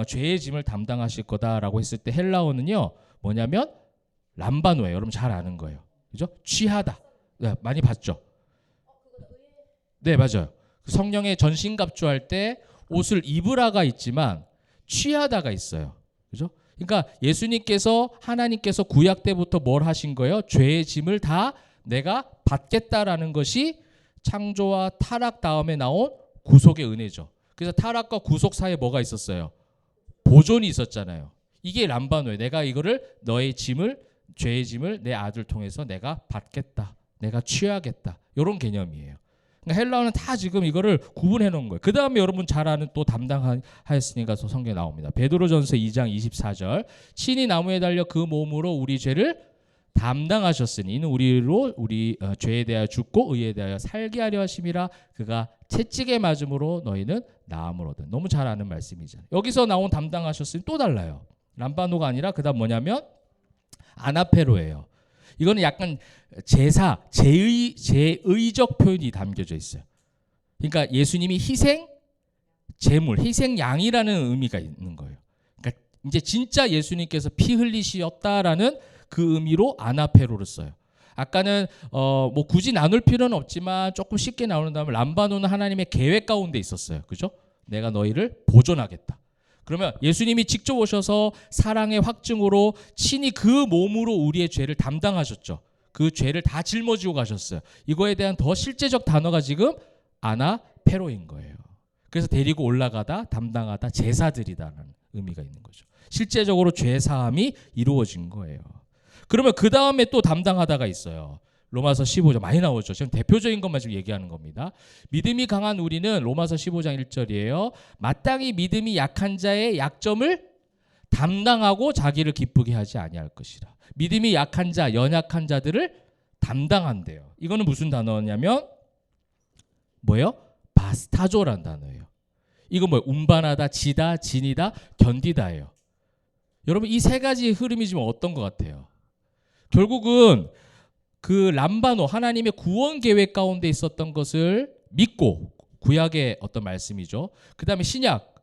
죄의 짐을 담당하실 거다라고 했을 때 헬라어는요 뭐냐면 람바노예요. 여러분 잘 아는 거예요. 그죠? 취하다. 네, 많이 봤죠? 네, 맞아요. 성령의 전신갑주할 때 옷을 입으라가 있지만 취하다가 있어요. 그죠? 그러니까 예수님께서 하나님께서 구약 때부터 뭘 하신 거예요? 죄의 짐을 다 내가 받겠다라는 것이 창조와 타락 다음에 나온 구속의 은혜죠. 그래서 타락과 구속 사이에 뭐가 있었어요? 보존이 있었잖아요. 이게 람바노예요. 내가 이거를 너의 짐을, 죄의 짐을 내 아들 통해서 내가 받겠다. 내가 취하겠다. 이런 개념이에요. 그러니까 헬라어는 다 지금 이거를 구분해 놓은 거예요. 그 다음에 여러분 잘 아는 또 담당하였으니까 성경에 나옵니다. 베드로전서 2장 24절. 친히 나무에 달려 그 몸으로 우리 죄를 담당하셨으니 이는 우리로 우리 죄에 대하여 죽고 의에 대하여 살게 하려 하심이라. 그가 채찍에 맞음으로 너희는 나음을 얻은. 너무 잘 아는 말씀이잖아요. 여기서 나온 담당하셨으니 또 달라요. 람바노가 아니라 그다음 뭐냐면 아나페로예요. 이거는 약간 제사, 제의적 표현이 담겨져 있어요. 그러니까 예수님이 희생, 제물, 희생 양이라는 의미가 있는 거예요. 그러니까 이제 진짜 예수님께서 피 흘리셨다라는 그 의미로 아나페로를 써요. 아까는 뭐 굳이 나눌 필요는 없지만 조금 쉽게 나눈다면 람바노는 하나님의 계획 가운데 있었어요. 그죠? 내가 너희를 보존하겠다. 그러면 예수님이 직접 오셔서 사랑의 확증으로 친히 그 몸으로 우리의 죄를 담당하셨죠. 그 죄를 다 짊어지고 가셨어요. 이거에 대한 더 실제적 단어가 지금 아나페로인 거예요. 그래서 데리고 올라가다, 담당하다, 제사드리다는 의미가 있는 거죠. 실제적으로 죄 사함이 이루어진 거예요. 그러면 그 다음에 또 담당하다가 있어요. 로마서 15장 많이 나오죠. 지금 대표적인 것만 지금 얘기하는 겁니다. 믿음이 강한 우리는 로마서 15장 1절이에요. 마땅히 믿음이 약한 자의 약점을 담당하고 자기를 기쁘게 하지 아니할 것이라. 믿음이 약한 자, 연약한 자들을 담당한대요. 이거는 무슨 단어냐면 뭐예요? 바스타조란 단어예요. 이거 뭐예요? 운반하다, 지다, 지니다, 견디다예요. 여러분 이 세 가지 흐름이 지금 어떤 것 같아요? 결국은 그 람바노 하나님의 구원 계획 가운데 있었던 것을 믿고, 구약의 어떤 말씀이죠. 그 다음에 신약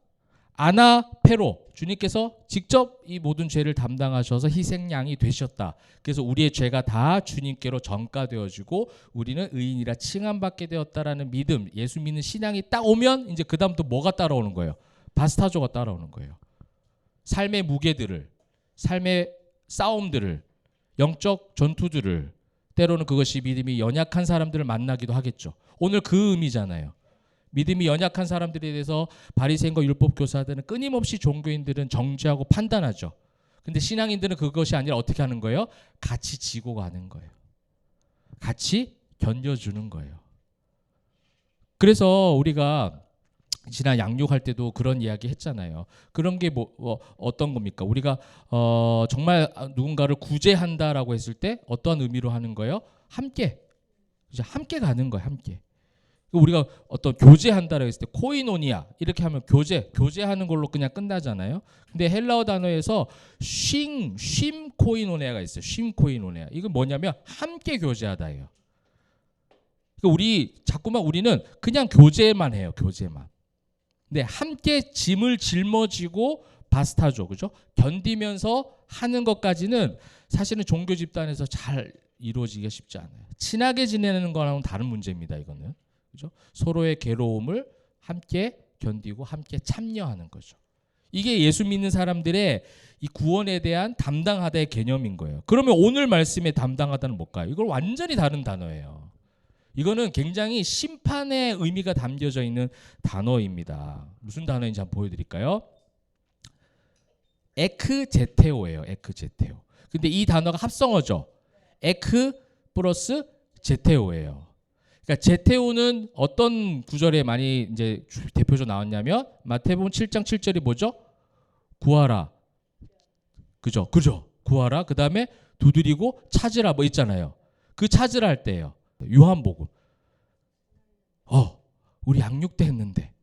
아나페로, 주님께서 직접 이 모든 죄를 담당하셔서 희생양이 되셨다. 그래서 우리의 죄가 다 주님께로 전가되어지고 우리는 의인이라 칭함받게 되었다라는 믿음, 예수 믿는 신앙이 딱 오면 이제 그 다음 또 뭐가 따라오는 거예요? 바스타조가 따라오는 거예요. 삶의 무게들을, 삶의 싸움들을, 영적 전투들을, 때로는 그것이 믿음이 연약한 사람들을 만나기도 하겠죠. 오늘 그 의미잖아요. 믿음이 연약한 사람들에 대해서 바리새인과 율법 교사들은 끊임없이 종교인들은 정죄하고 판단하죠. 근데 신앙인들은 그것이 아니라 어떻게 하는 거예요? 같이 지고 가는 거예요. 같이 견뎌주는 거예요. 그래서 우리가 지난 양육할 때도 그런 이야기 했잖아요. 그런 게 어떤 겁니까? 우리가 정말 누군가를 구제한다라고 했을 때 어떠한 의미로 하는 거예요? 함께, 이제 함께 가는 거예요. 함께. 우리가 어떤 교제한다라고 했을 때 코이노니아 이렇게 하면 교제하는 걸로 그냥 끝나잖아요. 근데 헬라어 단어에서 쉼 코이노니아가 있어요. 쉼 코이노니아. 이건 뭐냐면 함께 교제하다예요. 그러니까 자꾸만 우리는 그냥 교제만 해요. 교제만. 근데 함께 짐을 짊어지고 바스타죠. 그죠? 견디면서 하는 것까지는 사실은 종교 집단에서 잘 이루어지기가 쉽지 않아요. 친하게 지내는 거랑은 다른 문제입니다. 이거는. 그죠? 서로의 괴로움을 함께 견디고 함께 참여하는 거죠. 이게 예수 믿는 사람들의 이 구원에 대한 담당하다의 개념인 거예요. 그러면 오늘 말씀의 담당하다는 뭘까요? 이걸 완전히 다른 단어예요. 이거는 굉장히 심판의 의미가 담겨져 있는 단어입니다. 무슨 단어인지 한번 보여드릴까요? 에크제테오예요. 에크제테오. 근데 이 단어가 합성어죠. 에크 플러스 제테오예요. 그러니까 제테오는 어떤 구절에 많이 이제 대표적으로 나왔냐면 마태복음 7장 7절이 뭐죠? 구하라. 그죠? 구하라. 그다음에 두드리고 찾으라 뭐 있잖아요. 그 찾으라 할 때예요. 요한복음. 우리 양육 때 했는데.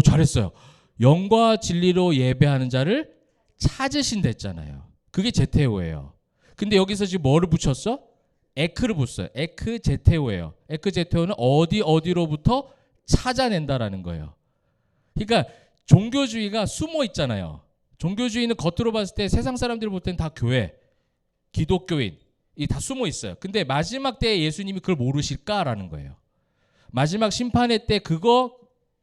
잘했어요. 영과 진리로 예배하는 자를 찾으신다 했잖아요. 그게 제테오예요. 근데 여기서 지금 뭐를 붙였어? 에크를 붙였어요. 에크제테오예요. 에크제테오는 어디로부터 찾아낸다라는 거예요. 그러니까 종교주의가 숨어 있잖아요. 종교주의는 겉으로 봤을 때 세상 사람들이 볼 때는 다 교회, 기독교인 이 다 숨어 있어요. 근데 마지막 때에 예수님이 그걸 모르실까라는 거예요. 마지막 심판의 때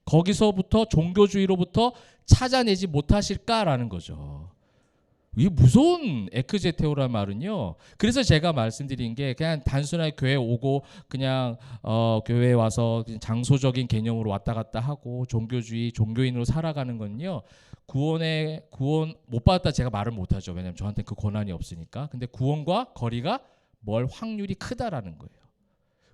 거기서부터 종교주의로부터 찾아내지 못하실까라는 거죠. 이게 무서운 에크제테오란 말은요. 그래서 제가 말씀드린 게 그냥 단순하게 교회 오고 그냥 교회에 와서 그냥 장소적인 개념으로 왔다 갔다 하고 종교인으로 살아가는 건요. 구원 못 받았다 제가 말을 못 하죠. 왜냐하면 저한테 그 권한이 없으니까. 근데 구원과 거리가 멀 확률이 크다라는 거예요.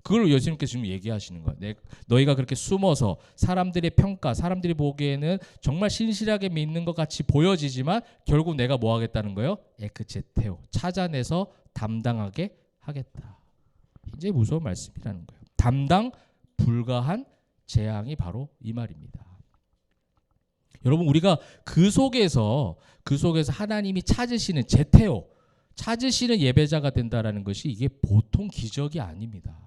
그걸 예수님께서 지금 얘기하시는 거예요. 너희가 그렇게 숨어서 사람들의 평가, 사람들이 보기에는 정말 신실하게 믿는 것 같이 보여지지만 결국 내가 뭐 하겠다는 거예요? 에크제테오, 찾아내서 담당하게 하겠다. 굉장히 무서운 말씀이라는 거예요. 담당 불가한 재앙이 바로 이 말입니다. 여러분 우리가 그 속에서 하나님이 찾으시는 제테오, 찾으시는 예배자가 된다라는 것이 이게 보통 기적이 아닙니다.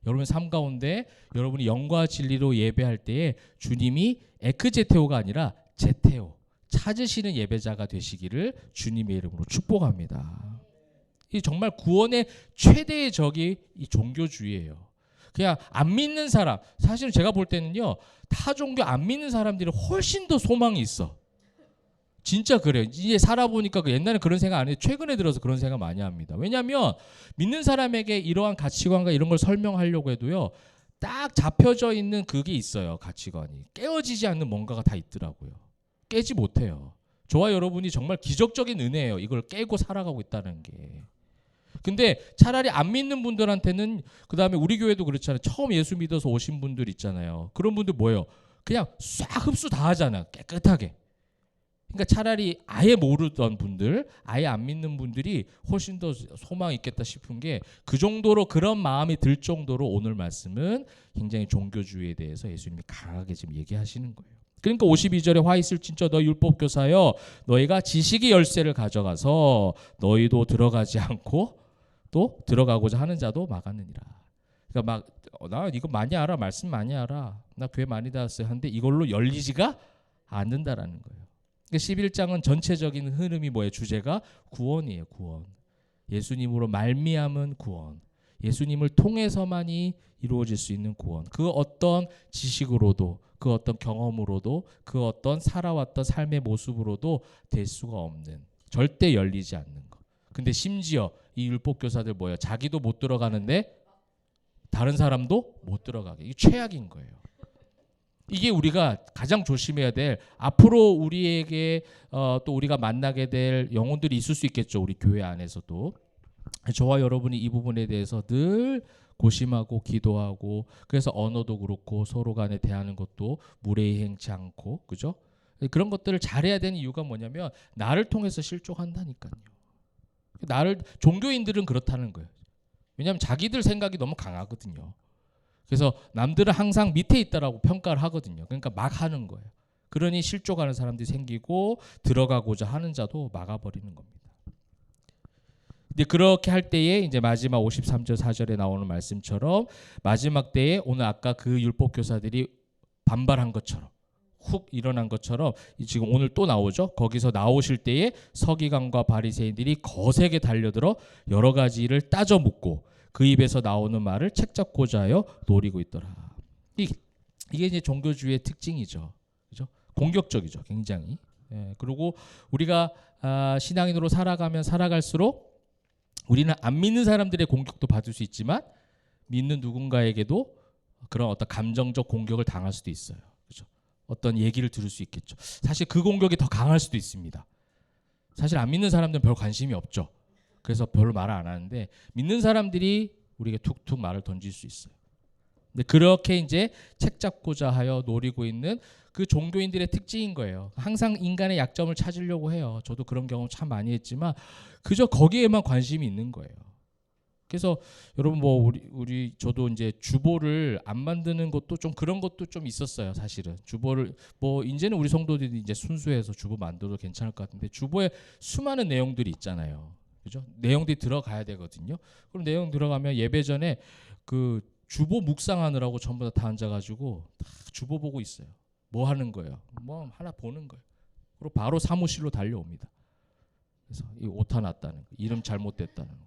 여러분 삶 가운데 여러분이 영과 진리로 예배할 때에 주님이 에크제테오가 아니라 제테오, 찾으시는 예배자가 되시기를 주님의 이름으로 축복합니다. 이 정말 구원의 최대의 적이 이 종교주의예요. 그냥 안 믿는 사람, 사실 제가 볼 때는요, 타 종교 안 믿는 사람들이 훨씬 더 소망이 있어. 진짜 그래요. 이제 살아보니까 옛날에 그런 생각 안 했는데 최근에 들어서 그런 생각 많이 합니다. 왜냐하면 믿는 사람에게 이러한 가치관과 이런 걸 설명하려고 해도요, 딱 잡혀져 있는 그게 있어요. 가치관이 깨어지지 않는 뭔가가 다 있더라고요. 깨지 못해요. 저와 여러분이 정말 기적적인 은혜예요. 이걸 깨고 살아가고 있다는 게. 근데 차라리 안 믿는 분들한테는, 그 다음에 우리 교회도 그렇잖아요. 처음 예수 믿어서 오신 분들 있잖아요. 그런 분들 뭐예요? 그냥 싹 흡수 다 하잖아요. 깨끗하게. 그러니까 차라리 아예 모르던 분들, 아예 안 믿는 분들이 훨씬 더 소망이 있겠다 싶은 게 그 정도로 그런 마음이 들 정도로 오늘 말씀은 굉장히 종교주의에 대해서 예수님이 강하게 지금 얘기하시는 거예요. 그러니까 52절에 화 있을진저 너 율법교사여 너희가 지식의 열쇠를 가져가서 너희도 들어가지 않고 또 들어가고자 하는 자도 막았느니라. 그러니까 나 이거 많이 알아, 말씀 많이 알아, 나 교회 많이 다녔어요 하는데 이걸로 열리지가 않는다라는 거예요. 11장은 전체적인 흐름이 뭐예요? 주제가 구원이에요. 구원. 예수님으로 말미암은 구원. 예수님을 통해서만이 이루어질 수 있는 구원. 그 어떤 지식으로도, 그 어떤 경험으로도, 그 어떤 살아왔던 삶의 모습으로도 될 수가 없는, 절대 열리지 않는 것. 근데 심지어 이 율법교사들 뭐예요? 자기도 못 들어가는데 다른 사람도 못 들어가게. 이게 최악인 거예요. 이게 우리가 가장 조심해야 될, 앞으로 우리에게 또 우리가 만나게 될 영혼들이 있을 수 있겠죠. 우리 교회 안에서도. 저와 여러분이 이 부분에 대해서 늘 고심하고 기도하고, 그래서 언어도 그렇고 서로 간에 대하는 것도 무례행치 않고, 그죠? 그런 것들을 잘해야 되는 이유가 뭐냐면 나를 통해서 실족한다니까요. 종교인들은 그렇다는 거예요. 왜냐하면 자기들 생각이 너무 강하거든요. 그래서 남들은 항상 밑에 있다라고 평가를 하거든요. 그러니까 막 하는 거예요. 그러니 실족하는 사람들이 생기고 들어가고자 하는 자도 막아버리는 겁니다. 근데 그렇게 할 때에 이제 마지막 53절 4절에 나오는 말씀처럼 마지막 때에 오늘 아까 그 율법 교사들이 반발한 것처럼 훅 일어난 것처럼 지금 오늘 또 나오죠. 거기서 나오실 때에 서기관과 바리새인들이 거세게 달려들어 여러 가지 일을 따져 묻고 그 입에서 나오는 말을 책잡고자 하여 노리고 있더라. 이게 이제 종교주의의 특징이죠. 그죠? 공격적이죠. 굉장히. 예, 그리고 우리가 신앙인으로 살아가면 살아갈수록 우리는 안 믿는 사람들의 공격도 받을 수 있지만 믿는 누군가에게도 그런 어떤 감정적 공격을 당할 수도 있어요. 그죠? 어떤 얘기를 들을 수 있겠죠. 사실 그 공격이 더 강할 수도 있습니다. 사실 안 믿는 사람들은 별 관심이 없죠. 그래서 별로 말을 안 하는데 믿는 사람들이 우리에게 툭툭 말을 던질 수 있어요. 근데 그렇게 이제 책 잡고자 하여 노리고 있는 그 종교인들의 특징인 거예요. 항상 인간의 약점을 찾으려고 해요. 저도 그런 경험 참 많이 했지만 그저 거기에만 관심이 있는 거예요. 그래서 여러분 우리 저도 이제 주보를 안 만드는 것도 좀 그런 것도 좀 있었어요. 사실은 주보를 이제는 우리 성도들이 이제 순수해서 주보 만들어도 괜찮을 것 같은데 주보에 수많은 내용들이 있잖아요. 그죠? 내용들이 들어가야 되거든요. 그럼 내용 들어가면 예배 전에 그 주보 묵상하느라고 전부 다 앉아가지고 다 주보 보고 있어요. 뭐 하는 거예요? 뭐 하나 보는 거예요. 그리고 바로 사무실로 달려옵니다. 그래서 이 오타 났다는 거, 이름 잘못됐다는 거,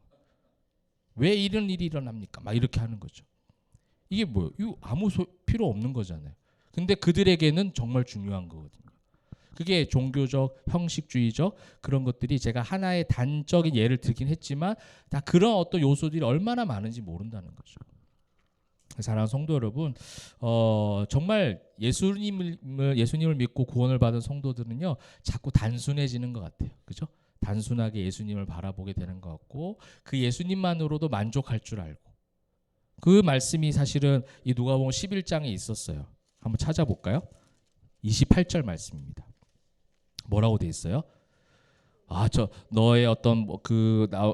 왜 이런 일이 일어납니까? 막 이렇게 하는 거죠. 이게 뭐예요? 이거 아무 필요 없는 거잖아요. 근데 그들에게는 정말 중요한 거거든요. 그게 종교적, 형식주의적 그런 것들이 제가 하나의 단적인 예를 들긴 했지만 다 그런 어떤 요소들이 얼마나 많은지 모른다는 거죠. 사랑하는 성도 여러분, 정말 예수님을 믿고 구원을 받은 성도들은요 자꾸 단순해지는 것 같아요. 그죠? 단순하게 예수님을 바라보게 되는 것 같고 그 예수님만으로도 만족할 줄 알고, 그 말씀이 사실은 이 누가복음 11장에 있었어요. 한번 찾아볼까요? 28절 말씀입니다. 뭐라고 돼 있어요? 너의 어떤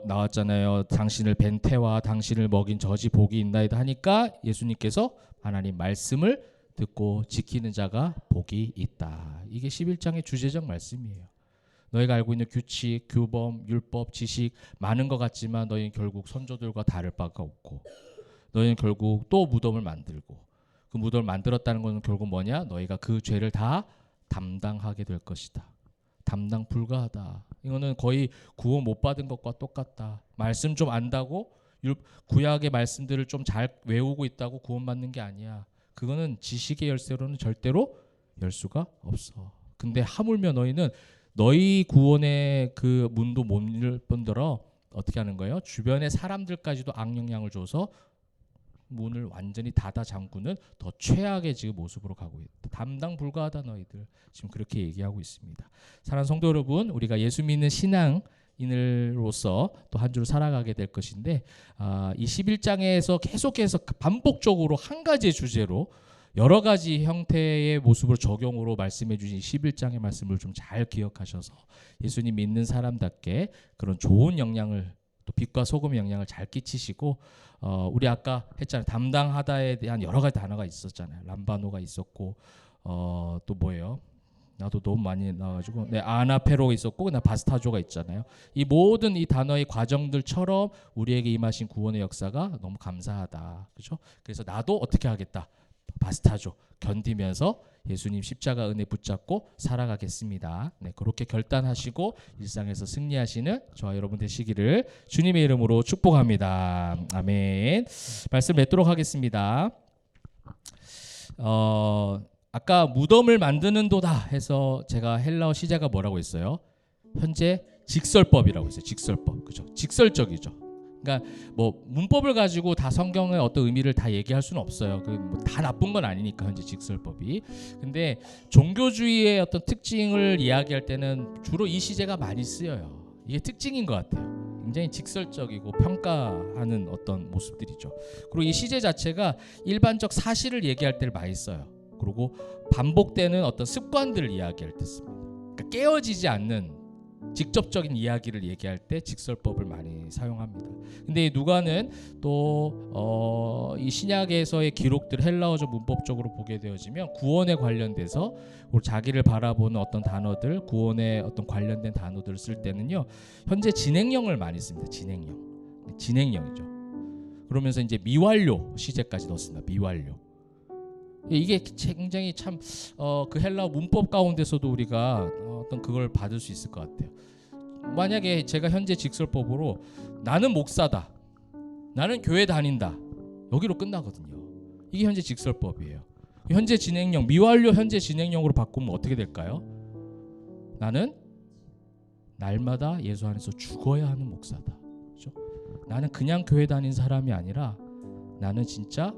나왔잖아요. 당신을 뵌 태와 당신을 먹인 젖이 복이 있나이다 하니까 예수님께서 하나님 말씀을 듣고 지키는 자가 복이 있다. 이게 11장의 주제적 말씀이에요. 너희가 알고 있는 규칙, 규범, 율법, 지식 많은 것 같지만 너희는 결국 선조들과 다를 바가 없고, 너희는 결국 또 무덤을 만들고, 그 무덤을 만들었다는 것은 결국 뭐냐? 너희가 그 죄를 다 담당하게 될 것이다. 담당 불가하다. 이거는 거의 구원 못 받은 것과 똑같다. 말씀 좀 안다고 구약의 말씀들을 좀 잘 외우고 있다고 구원받는 게 아니야. 그거는 지식의 열쇠로는 절대로 열 수가 없어. 근데 하물며 너희는 너희 구원의 그 문도 못 열 뿐더러 어떻게 하는 거예요? 주변의 사람들까지도 악영향을 줘서 문을 완전히 닫아 잠그는 더 최악의 지금 모습으로 가고 있다. 담당 불가하다 너희들. 지금 그렇게 얘기하고 있습니다. 사랑하는 성도 여러분, 우리가 예수 믿는 신앙인으로서 또 한 주를 살아가게 될 것인데 이 11장에서 계속해서 반복적으로 한 가지의 주제로 여러 가지 형태의 모습으로 적용으로 말씀해 주신 11장의 말씀을 좀 잘 기억하셔서 예수님 믿는 사람답게 그런 좋은 영향을, 또 빛과 소금의 영향을 잘 끼치시고, 우리 아까 했잖아요. 담당하다에 대한 여러 가지 단어가 있었잖아요. 람바노가 있었고, 또 뭐예요? 나도 너무 많이 나와가지고, 네, 아나페로가 있었고, 나 바스타조가 있잖아요. 이 모든 이 단어의 과정들처럼 우리에게 임하신 구원의 역사가 너무 감사하다, 그렇죠? 그래서 나도 어떻게 하겠다, 바스타조 견디면서 예수님 십자가 은혜 붙잡고 살아가겠습니다. 네, 그렇게 결단하시고 일상에서 승리하시는 저와 여러분 되시기를 주님의 이름으로 축복합니다. 아멘. 말씀 맺도록 하겠습니다. 아까 무덤을 만드는도다 해서 제가 헬라어 시제가 뭐라고 했어요? 현재 직설법이라고 했어요. 직설법. 그죠? 직설적이죠. 그러니까 뭐 문법을 가지고 다 성경의 어떤 의미를 다 얘기할 수는 없어요. 그 다 나쁜 건 아니니까 현재 직설법이. 근데 종교주의의 어떤 특징을 이야기할 때는 주로 이 시제가 많이 쓰여요. 이게 특징인 것 같아요. 굉장히 직설적이고 평가하는 어떤 모습들이죠. 그리고 이 시제 자체가 일반적 사실을 얘기할 때를 많이 써요. 그리고 반복되는 어떤 습관들을 이야기할 때 씁니다. 그러니까 깨어지지 않는 직접적인 이야기를 얘기할 때 직설법을 많이 사용합니다. 근데 누가는 또 이 신약에서의 기록들 헬라어적 문법적으로 보게 되어지면 구원에 관련돼서 자기를 바라보는 어떤 단어들, 구원에 어떤 관련된 단어들을 쓸 때는요, 현재 진행형을 많이 씁니다. 진행형이죠. 그러면서 이제 미완료 시제까지 넣습니다. 미완료. 이게 굉장히 참 그 헬라어 문법 가운데서도 우리가 어떤 그걸 받을 수 있을 것 같아요. 만약에 제가 현재 직설법으로 나는 목사다, 나는 교회 다닌다, 여기로 끝나거든요. 이게 현재 직설법이에요. 현재 진행형, 미완료 현재 진행형으로 바꾸면 어떻게 될까요? 나는 날마다 예수 안에서 죽어야 하는 목사다. 그렇죠? 나는 그냥 교회 다닌 사람이 아니라 나는 진짜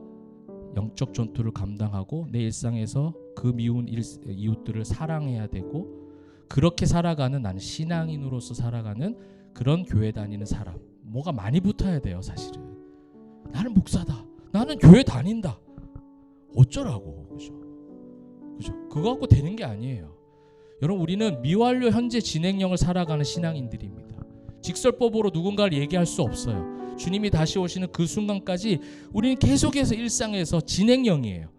영적 전투를 감당하고 내 일상에서 그 미운 이웃들을 사랑해야 되고, 그렇게 살아가는, 나는 신앙인으로서 살아가는 그런 교회 다니는 사람. 뭐가 많이 붙어야 돼요. 사실은 나는 목사다, 나는 교회 다닌다, 어쩌라고. 그죠? 그거 갖고 되는 게 아니에요. 여러분, 우리는 미완료 현재 진행형을 살아가는 신앙인들입니다. 직설법으로 누군가를 얘기할 수 없어요. 주님이 다시 오시는 그 순간까지 우리는 계속해서 일상에서 진행형이에요.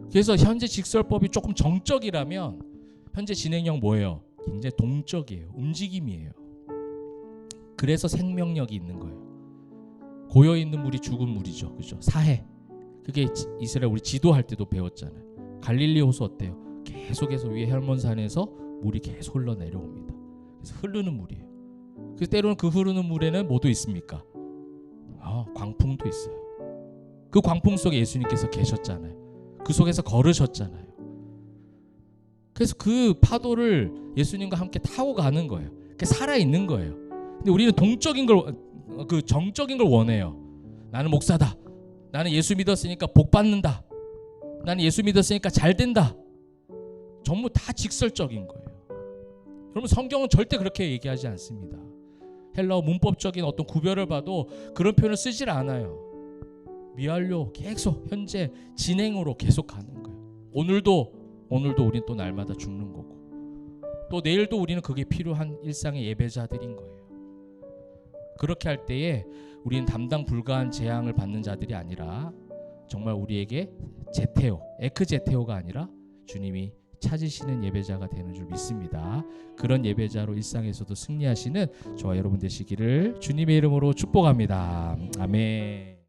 그래서 현재 직설법이 조금 정적이라면 현재 진행형 뭐예요? 굉장히 동적이에요. 움직임이에요. 그래서 생명력이 있는 거예요. 고여있는 물이 죽은 물이죠. 그죠? 사해. 그게 이스라엘 우리 지도할 때도 배웠잖아요. 갈릴리 호수 어때요? 계속해서 위에 헬몬산에서 물이 계속 흘러내려옵니다. 그래서 흐르는 물이에요. 그래서 때로는 그 흐르는 물에는 뭐도 있습니까? 광풍도 있어요. 그 광풍 속에 예수님께서 계셨잖아요. 그 속에서 걸으셨잖아요. 그래서 그 파도를 예수님과 함께 타고 가는 거예요. 살아있는 거예요. 근데 우리는 동적인 걸, 그 정적인 걸 원해요. 나는 목사다, 나는 예수 믿었으니까 복 받는다, 나는 예수 믿었으니까 잘 된다. 전부 다 직설적인 거예요. 여러분, 성경은 절대 그렇게 얘기하지 않습니다. 헬라어 문법적인 어떤 구별을 봐도 그런 표현을 쓰질 않아요. 미완료, 계속 현재 진행으로 계속 가는 거예요. 오늘도 우리는 또 날마다 죽는 거고, 또 내일도 우리는 그게 필요한 일상의 예배자들인 거예요. 그렇게 할 때에 우리는 담당 불가한 재앙을 받는 자들이 아니라 정말 우리에게 제테오, 에크제테오가 아니라 주님이 찾으시는 예배자가 되는 줄 믿습니다. 그런 예배자로 일상에서도 승리하시는 저와 여러분 되시기를 주님의 이름으로 축복합니다. 아멘.